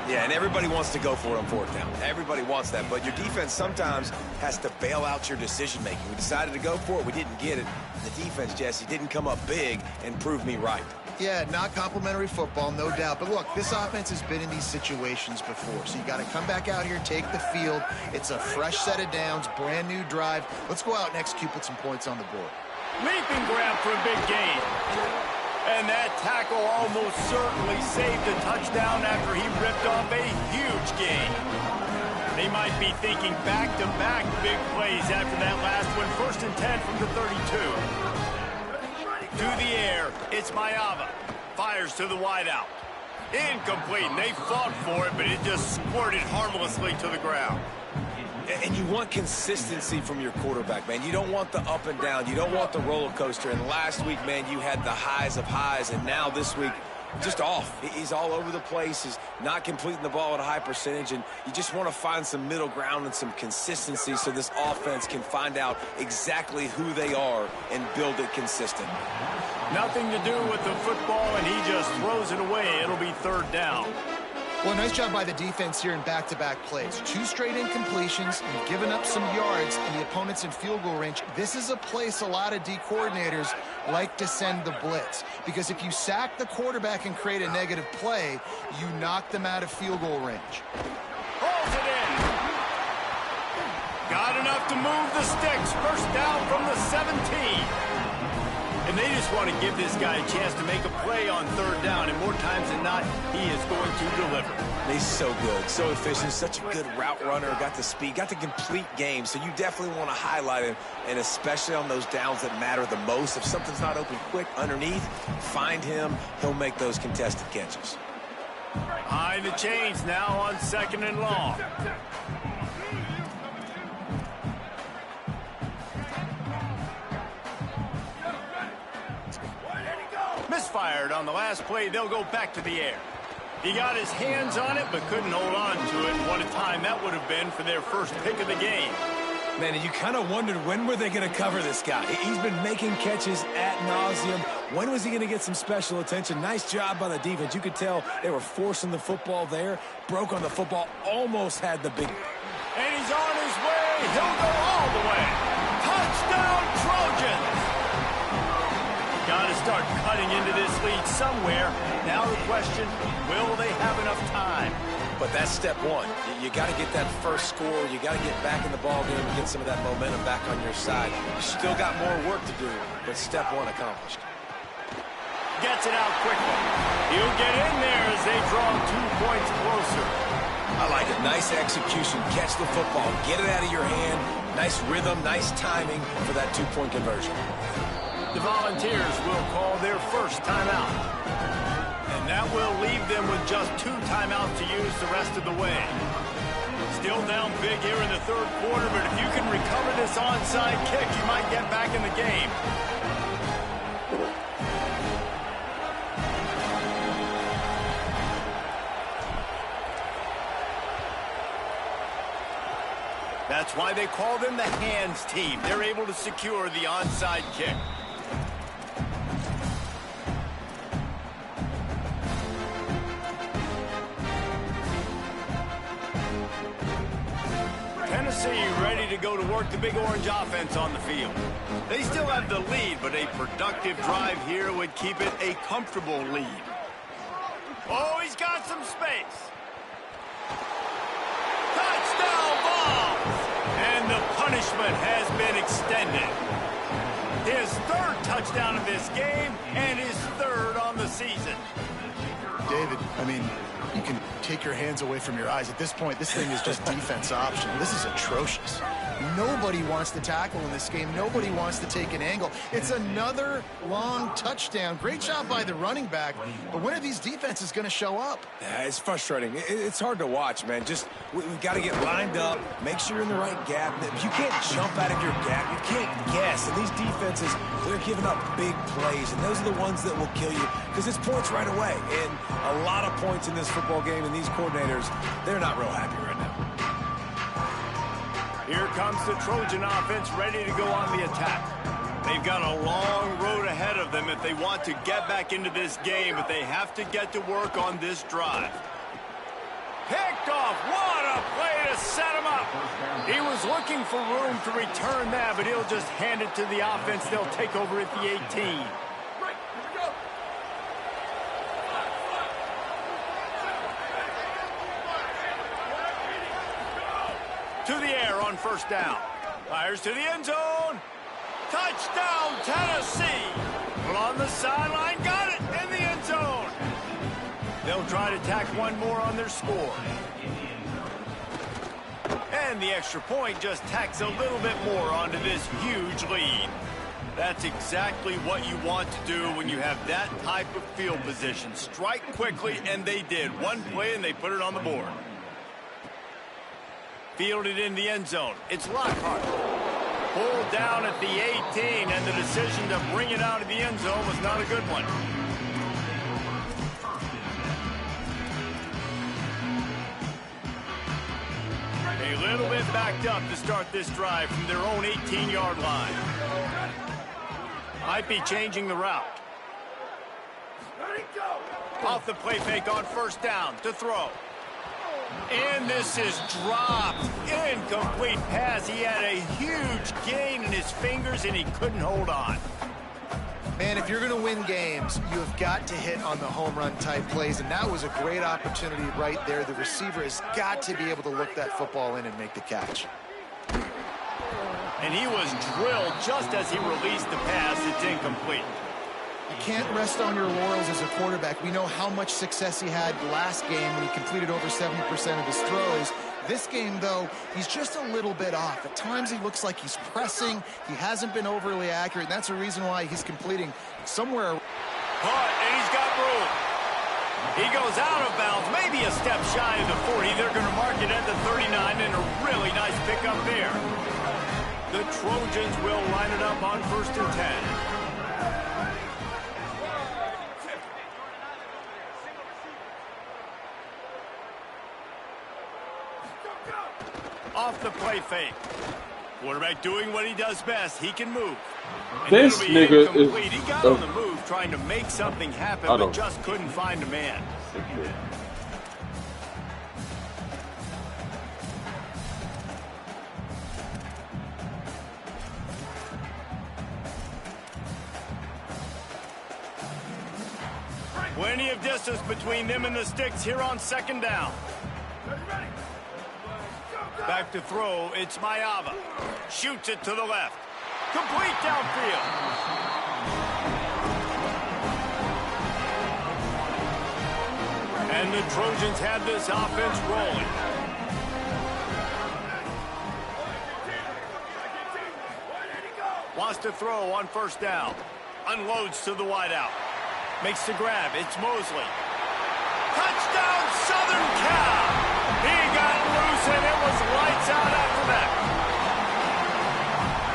Yeah, and everybody wants to go for it on 4th down. Everybody wants that, but your defense sometimes has to bail out your decision-making. We decided to go for it. We didn't get it. The defense, Jesse, didn't come up big and prove me right. Yeah, not complimentary football, no doubt. But look, this offense has been in these situations before. So you got to come back out here, take the field. It's a fresh set of downs, brand new drive. Let's go out and execute, put some points on the board. Leaping grab for a big gain. And that tackle almost certainly saved a touchdown after he ripped off a huge gain. They might be thinking back-to-back big plays after that last one. 1st and 10 from the 32. To the air, it's Mayava. Fires to the wideout. Incomplete, and they fought for it, but it just squirted harmlessly to the ground. And you want consistency from your quarterback, man. You don't want the up and down. You don't want the roller coaster. And last week, man, you had the highs of highs, and now this week, just off. He's all over the place. He's not completing the ball at a high percentage, and you just want to find some middle ground and some consistency so this offense can find out exactly who they are and build it consistent. Nothing to do with the football, and he just throws it away. It'll be third down. Well, nice job by the defense here in back-to-back plays. 2 straight incompletions. You've given up some yards, and the opponent's in field goal range. This is a place a lot of D coordinators like to send the blitz, because if you sack the quarterback and create a negative play, you knock them out of field goal range. Holds it in. Got enough to move the sticks. First down from the 17. And they just want to give this guy a chance to make a play on third down, and more times than not, he is going to deliver. He's so good, so efficient, such a good route runner, got the speed, got the complete game, so you definitely want to highlight him, and especially on those downs that matter the most. If something's not open quick underneath, find him. He'll make those contested catches. High the chains now on 2nd and long. Misfired on the last play. They'll go back to the air. He got his hands on it, but couldn't hold on to it. What a time that would have been for their first pick of the game. Man, you kind of wondered, when were they going to cover this guy? He's been making catches ad nauseum. When was he going to get some special attention? Nice job by the defense. You could tell they were forcing the football there. Broke on the football, almost had the big... And he's on his way. He'll go all the way. Touchdown, Trojans! Got to start cutting into this lead somewhere. Now the question, will they have enough time? But that's step one. You got to get that first score. You got to get back in the ball game and get some of that momentum back on your side. You still got more work to do, but step one accomplished. Gets it out quickly. He'll get in there as they draw 2 points closer. I like it. Nice execution. Catch the football. Get it out of your hand. Nice rhythm, nice timing for that 2-point conversion. The Volunteers will call their first timeout. And that will leave them with just 2 timeouts to use the rest of the way. Still down big here in the third quarter, but if you can recover this onside kick, you might get back in the game. That's why they call them the hands team. They're able to secure the onside kick. Tennessee ready to go to work the Big Orange offense on the field. They still have the lead, but a productive drive here would keep it a comfortable lead. Oh, he's got some space. Touchdown ball! And the punishment has been extended. His 3rd touchdown of this game and his 3rd on the season. David, I mean, you can take your hands away from your eyes. At this point, this thing is just defense option. This is atrocious. Nobody wants to tackle in this game. Nobody wants to take an angle. It's another long touchdown. Great job by the running back, but when are these defenses going to show up? Yeah, it's frustrating. It's hard to watch, man. Just, we've got to get lined up, make sure you're in the right gap. If you can't jump out of your gap, you can't guess. And these defenses, they're giving up big plays, and those are the ones that will kill you because it's points right away. And a lot of points in this football game, and these coordinators, they're not real happy right now. Here comes the Trojan offense ready to go on the attack. They've got a long road ahead of them if they want to get back into this game, but they have to get to work on this drive. Picked off. What a play to set him up. He was looking for room to return that, but he'll just hand it to the offense. They'll take over at the 18. To the air on first down. Fires to the end zone. Touchdown, Tennessee. Well, on the sideline, got it in the end zone. They'll try to tack one more on their score. And the extra point just tacks a little bit more onto this huge lead. That's exactly what you want to do when you have that type of field position. Strike quickly, and they did. One play, and they put it on the board. Fielded in the end zone. It's Lockhart. Pulled down at the 18, and the decision to bring it out of the end zone was not a good one. A little bit backed up to start this drive from their own 18-yard line. Might be changing the route. Off the play fake on first down to throw. And this is dropped. Incomplete pass. He had a huge gain in his fingers, and he couldn't hold on. Man, if you're going to win games, you have got to hit on the home run type plays, and that was a great opportunity right there. The receiver has got to be able to look that football in and make the catch. And he was drilled just as he released the pass. It's incomplete. You can't rest on your laurels as a quarterback. We know how much success he had last game when he completed over 70% of his throws. This game, though, he's just a little bit off. At times, he looks like he's pressing. He hasn't been overly accurate, and that's a reason why he's completing somewhere. Caught, and he's got room. He goes out of bounds, maybe a step shy of the 40. They're going to mark it at the 39, and a really nice pickup there. The Trojans will line it up on 1st and 10. Off the play fake. Quarterback doing what he does best. He can move. And this nigga incomplete. He got on the move trying to make something happen, but just couldn't find a man. Plenty of distance between them and the sticks here on 2nd down. Back to throw, it's Mayava. Shoots it to the left. Complete downfield. And the Trojans have this offense rolling. Wants to throw on 1st down. Unloads to the wideout. Makes the grab, it's Mosley. Touchdown, Southern Cal! He got loose, and it was lights out after that.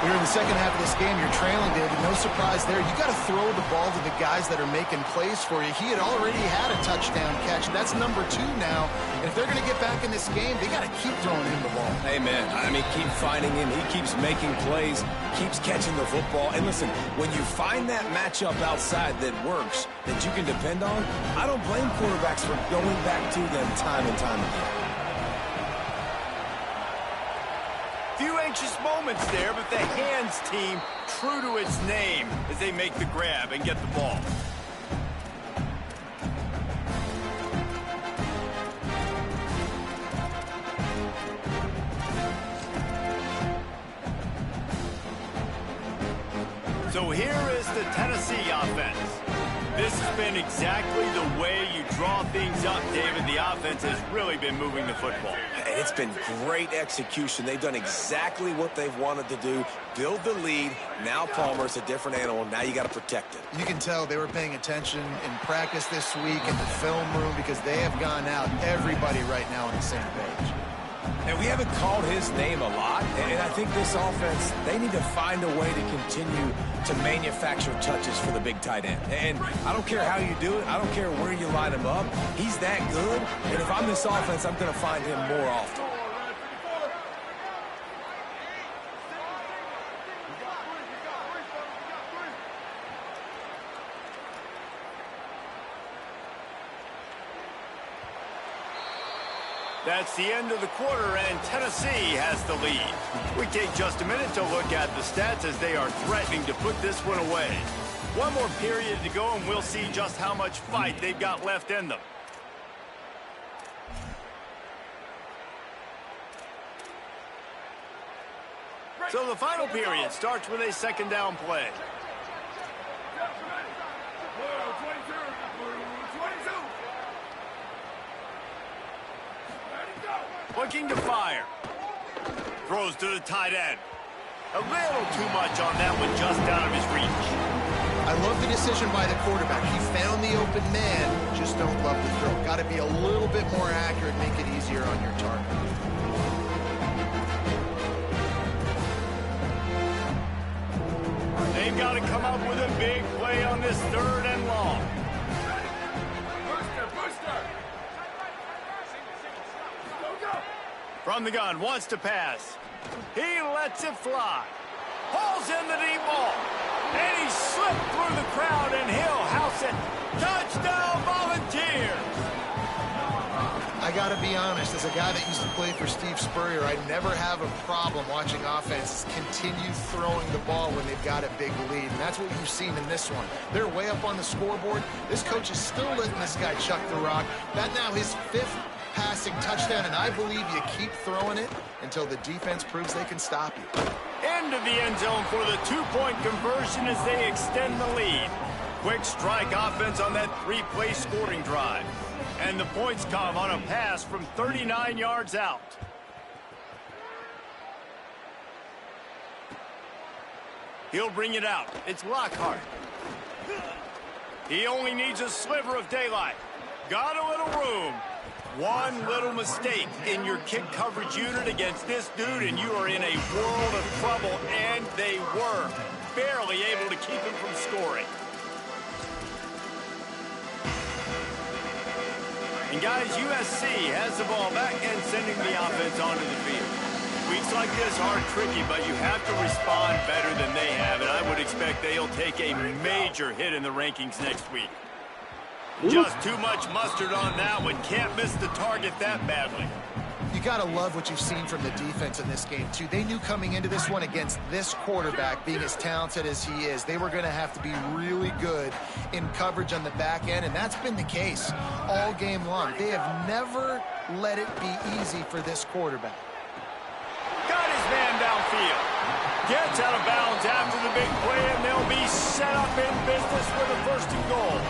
We're in the second half of this game. You're trailing, David. No surprise there. You got to throw the ball to the guys that are making plays for you. He had already had a touchdown catch. That's number 2 now. And if they're going to get back in this game, they got to keep throwing him the ball. Amen. I mean, keep finding him. He keeps making plays, keeps catching the football. And listen, when you find that matchup outside that works, that you can depend on, I don't blame quarterbacks for going back to them time and time again. Few anxious moments there, but the hands team true to its name as they make the grab and get the ball. So here is the Tennessee offense. This has been exactly the way you draw things up, David. The offense has really been moving the football. It's been great execution. They've done exactly what they've wanted to do. Build the lead. Now Palmer's a different animal. Now you got to protect it. You can tell they were paying attention in practice this week in the film room because they have gone out, everybody right now on the same page. And we haven't called his name a lot, and I think this offense, they need to find a way to continue to manufacture touches for the big tight end. And I don't care how you do it. I don't care where you line him up. He's that good, and if I'm this offense, I'm going to find him more often. That's the end of the quarter, and Tennessee has the lead. We take just a minute to look at the stats as they are threatening to put this one away. One more period to go, and we'll see just how much fight they've got left in them. So the final period starts with a 2nd down play. Looking to fire. Throws to the tight end. A little too much on that one, just out of his reach. I love the decision by the quarterback. He found the open man, just don't love the throw. Got to be a little bit more accurate, make it easier on your target. They've got to come up with a big play on this 3rd and long. From the gun, wants to pass. He lets it fly. Pulls in the deep ball. And he slipped through the crowd, and he'll house it. Touchdown, Volunteers! I got to be honest, as a guy that used to play for Steve Spurrier, I never have a problem watching offenses continue throwing the ball when they've got a big lead. And that's what you've seen in this one. They're way up on the scoreboard. This coach is still letting this guy chuck the rock. That now his 5th passing touchdown, and I believe you keep throwing it until the defense proves they can stop you. Into the end zone for the 2-point conversion as they extend the lead. Quick strike offense on that 3-play scoring drive. And the points come on a pass from 39 yards out. He'll bring it out. It's Lockhart. He only needs a sliver of daylight. Got a little room. One little mistake in your kick coverage unit against this dude, and you are in a world of trouble, and they were barely able to keep him from scoring. And guys, USC has the ball back and sending the offense onto the field. Weeks like this are tricky, but you have to respond better than they have, and I would expect they'll take a major hit in the rankings next week. Just too much mustard on that one. Can't miss the target that badly. You got to love what you've seen from the defense in this game, too. They knew coming into this one against this quarterback, being as talented as he is, they were going to have to be really good in coverage on the back end, and that's been the case all game long. They have never let it be easy for this quarterback. Got his man downfield. Gets out of bounds after the big play, and they'll be set up in business for the 1st and goal.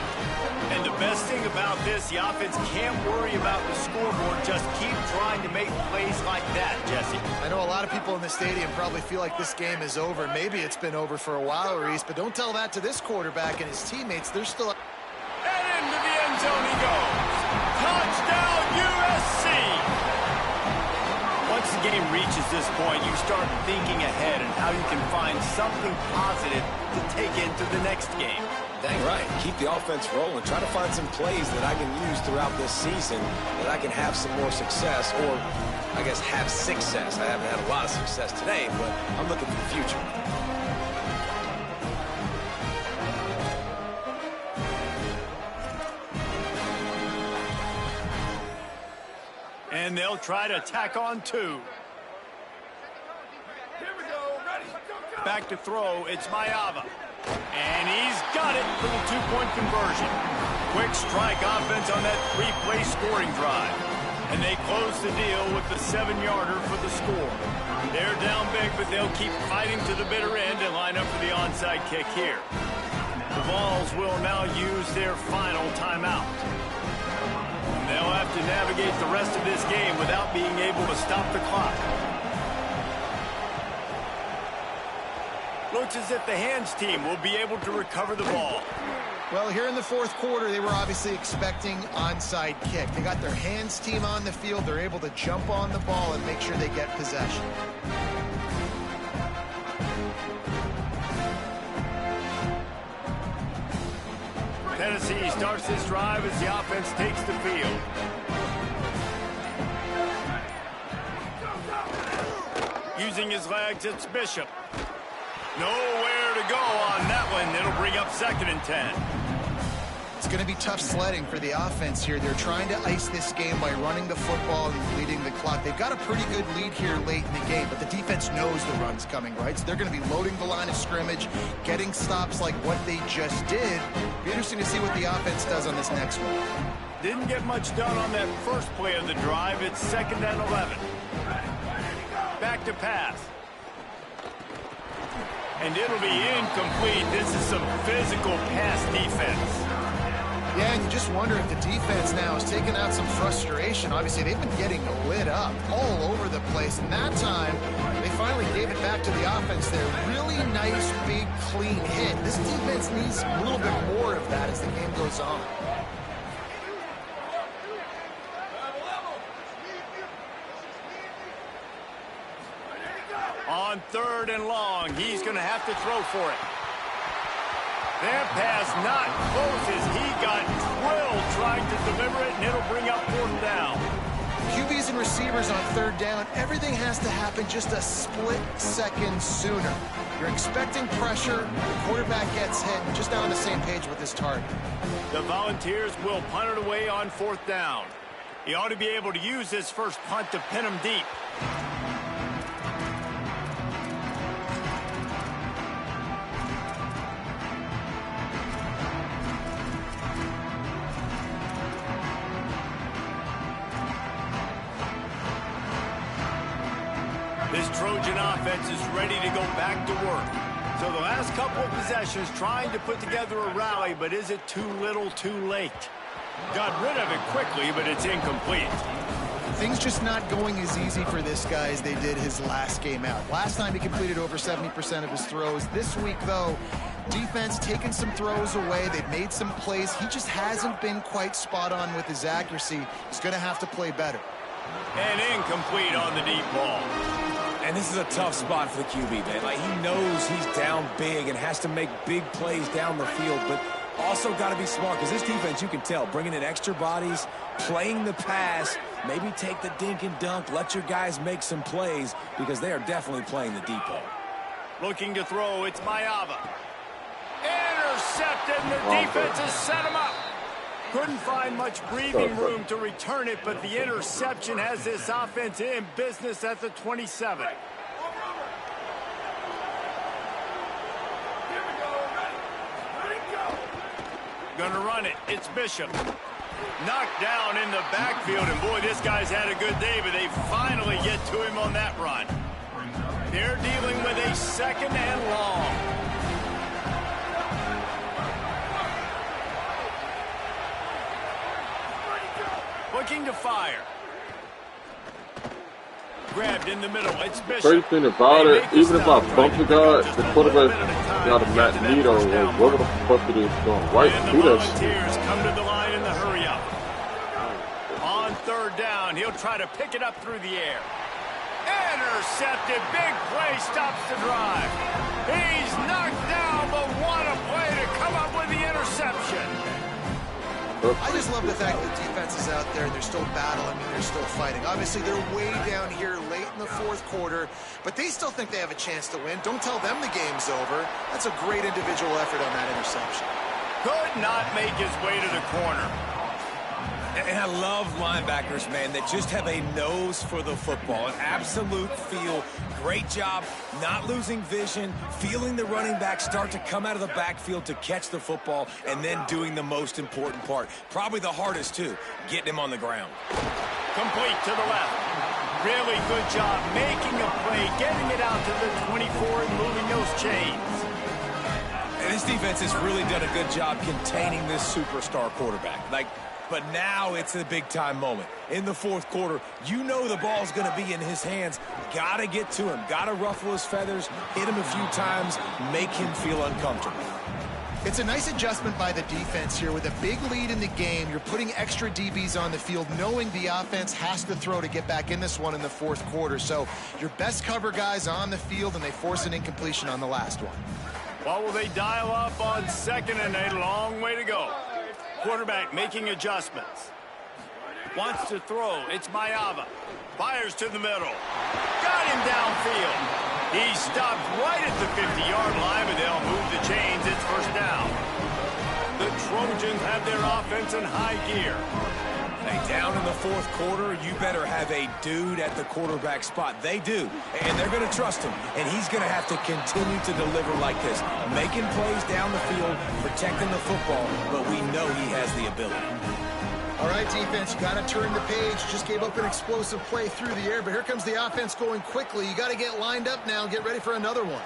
And the best thing about this, the offense can't worry about the scoreboard. Just keep trying to make plays like that, Jesse. I know a lot of people in the stadium probably feel like this game is over. Maybe it's been over for a while, Reese, but don't tell that to this quarterback and his teammates. They're still... And into the end zone he goes. Touchdown, USC! Once the game reaches this point, you start thinking ahead and how you can find something positive to take into the next game. Dang right. Keep the offense rolling. Try to find some plays that I can use throughout this season that I can have some more success, or I guess have success. I haven't had a lot of success today, but I'm looking for the future. And they'll try to tack on 2. Back to throw, it's Mayava. And he's got it for the 2-point conversion. Quick strike offense on that 3-play scoring drive. And they close the deal with the 7-yarder for the score. They're down big, but they'll keep fighting to the bitter end and line up for the onside kick here. The Vols will now use their final timeout. They'll have to navigate the rest of this game without being able to stop the clock. Looks as if the hands team will be able to recover the ball. Well, here in the 4th quarter, they were obviously expecting onside kick. They got their hands team on the field. They're able to jump on the ball and make sure they get possession. Tennessee starts this drive as the offense takes the field. Using his legs, it's Bishop. Nowhere to go on that one. It'll bring up 2nd and 10. It's going to be tough sledding for the offense here. They're trying to ice this game by running the football and leading the clock. They've got a pretty good lead here late in the game, but the defense knows the run's coming, right? So they're going to be loading the line of scrimmage, getting stops like what they just did. Be interesting to see what the offense does on this next one. Didn't get much done on that first play of the drive. It's 2nd and 11. Back to pass. And it'll be incomplete. This is some physical pass defense. Yeah, and you just wonder if the defense now is taking out some frustration. Obviously, they've been getting lit up all over the place. And that time, they finally finally gave it back to the offense there. Really nice, big, clean hit. This defense needs a little bit more of that as the game goes on. On 3rd and long, he's going to have to throw for it. That pass not close as he got drilled trying to deliver it, and it'll bring up 4th down. QBs and receivers on 3rd down, everything has to happen just a split second sooner. You're expecting pressure, the quarterback gets hit, and just not on the same page with his target. The Volunteers will punt it away on 4th down. He ought to be able to use this first punt to pin him deep. This Trojan offense is ready to go back to work. So the last couple of possessions trying to put together a rally, but is it too little too late? Got rid of it quickly, but it's incomplete. Things just not going as easy for this guy as they did his last game out. Last time he completed over 70% of his throws. This week, though, defense taking some throws away. They've made some plays. He just hasn't been quite spot on with his accuracy. He's going to have to play better. And incomplete on the deep ball. And this is a tough spot for the QB, man. Like, he knows he's down big and has to make big plays down the field, but also got to be smart because this defense, you can tell, bringing in extra bodies, playing the pass, maybe take the dink and dunk, let your guys make some plays because they are definitely playing the deep ball. Looking to throw, it's Mayava. Intercepted, and the defense has set him up. Couldn't find much breathing room to return it, but the interception has this offense in business at the 27. Gonna run it. It's Bishop. Knocked down in the backfield, and boy, this guy's had a good day, but they finally get to him on that run. They're dealing with a 2nd and long. Looking to fire. Grabbed in the middle. It's Bishop. Crazy thing about it, even if I bump the guy, the quarterback got a magneto or whatever the fuck it is going right through that shit. Volunteers come to the line in the hurry up. On 3rd down, he'll try to pick it up through the air. Intercepted. Big play stops the drive. He's knocked down, but what a play to come up with the interception. I just love the fact that the defense is out there and they're still battling and they're still fighting. Obviously, they're way down here late in the 4th quarter, but they still think they have a chance to win. Don't tell them the game's over. That's a great individual effort on that interception. Could not make his way to the corner. And I love linebackers, man, that just have a nose for the football, an absolute feel. Great job not losing vision, feeling the running back start to come out of the backfield to catch the football, and then doing the most important part. Probably the hardest, too, getting him on the ground. Complete to the left. Really good job making a play, getting it out to the 24 and moving those chains. And this defense has really done a good job containing this superstar quarterback. But now it's a big-time moment. In the 4th quarter, you know the ball's going to be in his hands. Got to get to him. Got to ruffle his feathers, hit him a few times, make him feel uncomfortable. It's a nice adjustment by the defense here. With a big lead in the game, you're putting extra DBs on the field, knowing the offense has to throw to get back in this one in the 4th quarter. So your best cover guys on the field, and they force an incompletion on the last one. What will they dial up on 2nd and a long way to go? Quarterback making adjustments. Wants to throw. It's Mayava. Fires to the middle. Got him downfield. He stopped right at the 50-yard line, but they'll move the chains. It's 1st down. The Trojans have their offense in high gear. Hey, down in the 4th quarter, you better have a dude at the quarterback spot. They do, and they're going to trust him, and he's going to have to continue to deliver like this, making plays down the field, protecting the football, but we know he has the ability. All right, defense, you got to turn the page. Just gave up an explosive play through the air, but here comes the offense going quickly. You got to get lined up now and get ready for another one.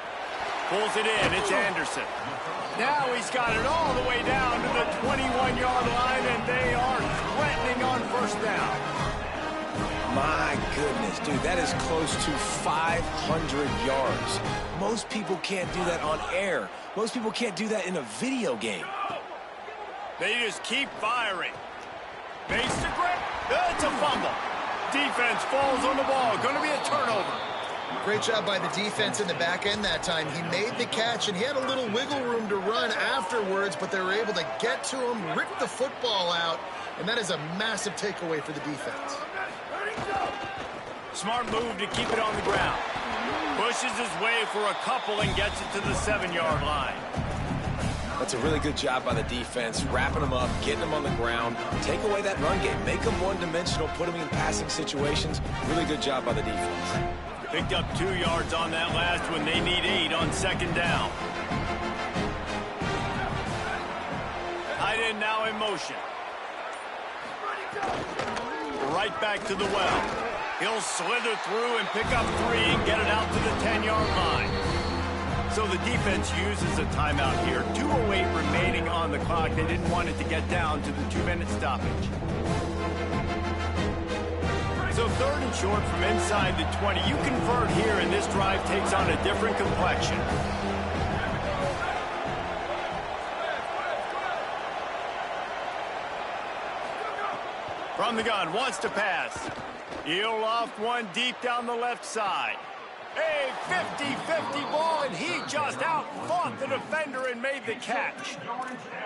Pulls it in. It's Anderson. Now he's got it all the way down to the 21-yard line, and they are threatening on 1st down. My goodness, dude, that is close to 500 yards. Most people can't do that on air. Most people can't do that in a video game. They just keep firing. Makes the grab. It's a fumble. Defense falls on the ball. Going to be a turnover. Great job by the defense in the back end that time. He made the catch, and he had a little wiggle room to run afterwards, but they were able to get to him, rip the football out, and that is a massive takeaway for the defense. Smart move to keep it on the ground. Pushes his way for a couple and gets it to the 7-yard line. That's a really good job by the defense, wrapping them up, getting them on the ground, take away that run game, make them one-dimensional, put them in passing situations. Really good job by the defense. Picked up 2 yards on that last one. They need 8 on 2nd down. Tight end now in motion. Right back to the well. He'll slither through and pick up 3 and get it out to the 10-yard line. So the defense uses a timeout here. 2:08 remaining on the clock. They didn't want it to get down to the 2-minute stoppage. So 3rd and short from inside the 20. You convert here, and this drive takes on a different complexion. From the gun, wants to pass. He'll loft one deep down the left side. A 50-50 ball, and he just outfought the defender and made the catch.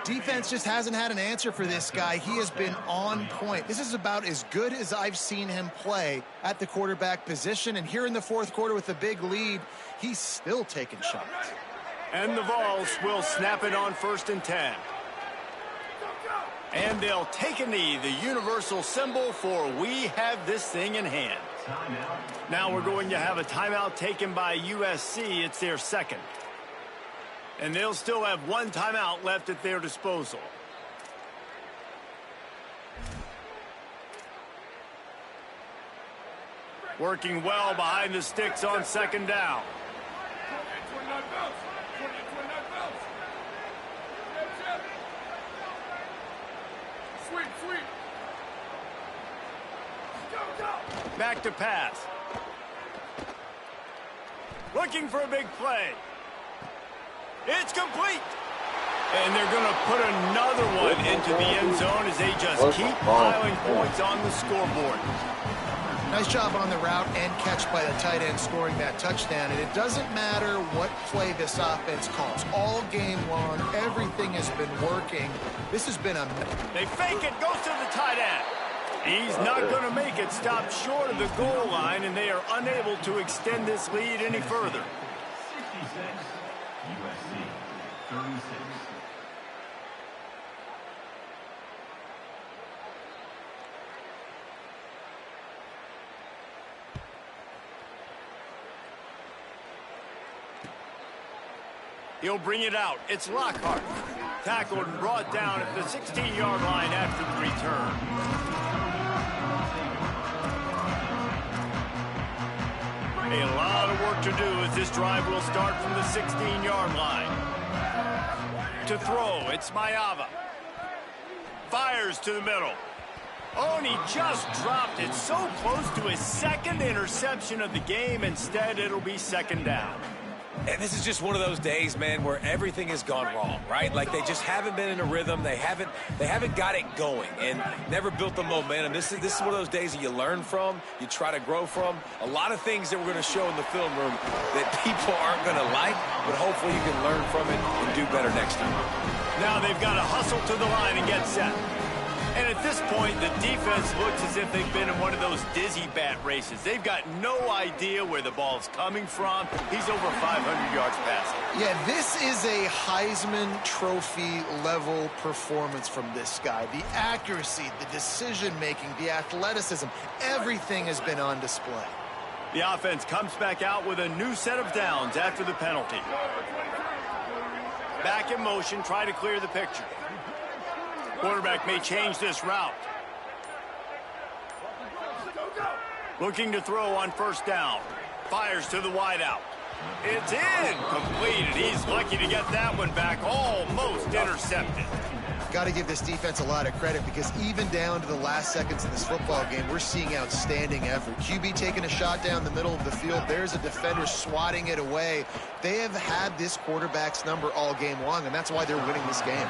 Defense just hasn't had an answer for this guy. He has been on point. This is about as good as I've seen him play at the quarterback position. And here in the 4th quarter with a big lead, he's still taking shots. And the Vols will snap it on 1st and 10. And they'll take a knee, the universal symbol for we have this thing in hand. Now we're going to have a timeout taken by USC. It's their 2nd. And they'll still have 1 timeout left at their disposal. Working well behind the sticks on 2nd down. Back to pass. Looking for a big play. It's complete. And they're going to put another one into the end zone as they just keep piling points on the scoreboard. Nice job on the route and catch by the tight end scoring that touchdown. And it doesn't matter what play this offense calls. All game long, everything has been working. This has been a... They fake it, goes to the tight end. He's not going to make it, stopped short of the goal line, and they are unable to extend this lead any further. 66, USC 36. He'll bring it out. It's Lockhart. Tackled and brought down at the 16-yard line after the return. A lot of work to do as this drive will start from the 16-yard line. To throw, it's Mayava. Fires to the middle. Oh, and he just dropped it so close to his 2nd interception of the game. Instead, it'll be 2nd down. And this is just one of those days, man, where everything has gone wrong, right? Like they just haven't been in a rhythm. They haven't got it going and never built the momentum. This is one of those days that you learn from, you try to grow from. A lot of things that we're going to show in the film room that people aren't going to like, but hopefully you can learn from it and do better next time. Now they've got to hustle to the line and get set. And at this point, the defense looks as if they've been in one of those dizzy bat races. They've got no idea where the ball's coming from. He's over 500 yards passing. Yeah, this is a Heisman Trophy level performance from this guy. The accuracy, the decision-making, the athleticism, everything has been on display. The offense comes back out with a new set of downs after the penalty. Back in motion, try to clear the picture. Quarterback may change this route. Looking to throw on 1st down. Fires to the wideout. It's incomplete, and he's lucky to get that one back. Almost intercepted. got to give this defense a lot of credit because even down to the last seconds of this football game, we're seeing outstanding effort. QB taking a shot down the middle of the field. There's a defender swatting it away. They have had this quarterback's number all game long, and that's why they're winning this game.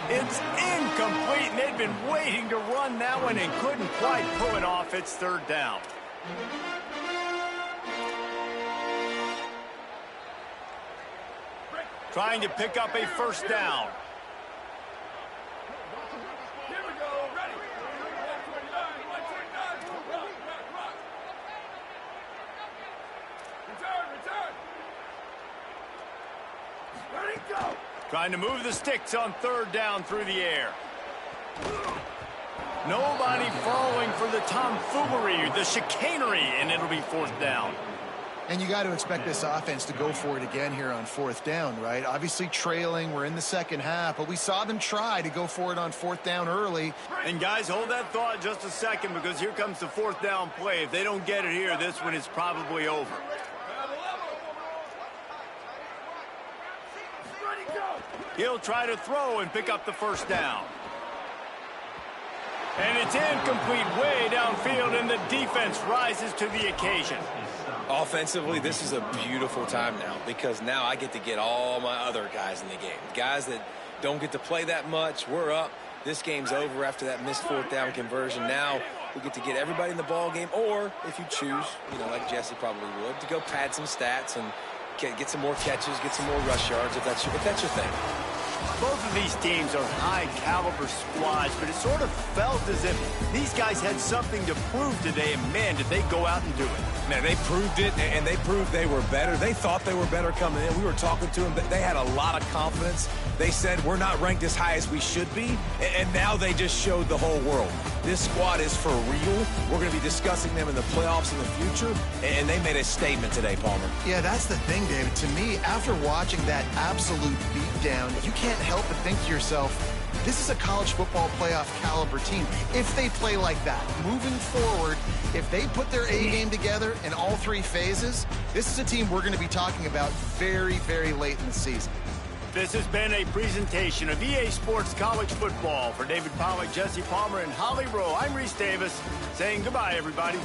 It's incomplete, and they'd been waiting to run that one and couldn't quite pull it off. It's third down. Trying to pick up a first down. Trying to move the sticks on third down through the air. Nobody falling for the tomfoolery, the chicanery, and it'll be fourth down. And you got to expect this offense to go for it again here on fourth down, right? Obviously trailing, we're in the second half, but we saw them try to go for it on fourth down early. And guys, hold that thought just a second because here comes the fourth down play. If they don't get it here, this one is probably over. He'll try to throw and pick up the first down. And it's incomplete way downfield, and the defense rises to the occasion. Offensively, this is a beautiful time now because now I get to get all my other guys in the game. Guys that don't get to play that much, we're up. This game's over after that missed fourth down conversion. Now we get to get everybody in the ball game, or if you choose, like Jesse probably would, to go pad some stats and get some more catches, get some more rush yards if that's your thing. Both of these teams are high-caliber squads, but it sort of felt as if these guys had something to prove today, and, man, did they go out and do it. Man, they proved it, and they proved they were better. They thought they were better coming in. We were talking to them, but they had a lot of confidence. They said, we're not ranked as high as we should be, and now they just showed the whole world. This squad is for real. We're going to be discussing them in the playoffs in the future, and they made a statement today, Palmer. Yeah, that's the thing, David. To me, after watching that absolute beatdown, you can't help but think to yourself, this is a college football playoff caliber team. If they play like that, moving forward, if they put their A game together in all three phases, this is a team we're going to be talking about very, very late in the season. This has been a presentation of EA Sports College Football. For David Pollack, Jesse Palmer, and Holly Rowe, I'm Reese Davis saying goodbye, everybody.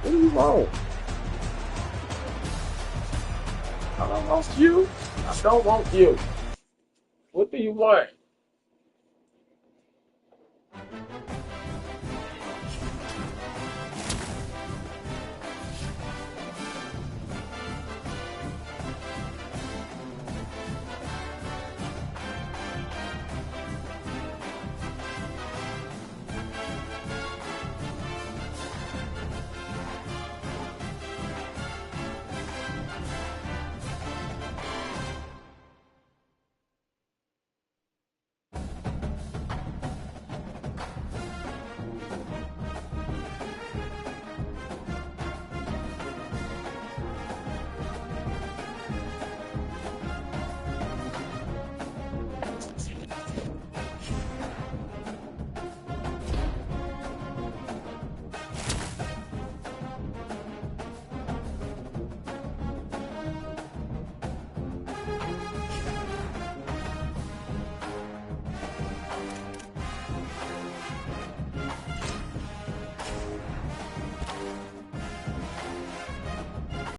What do you want? I don't want you. I don't want you. What do you want?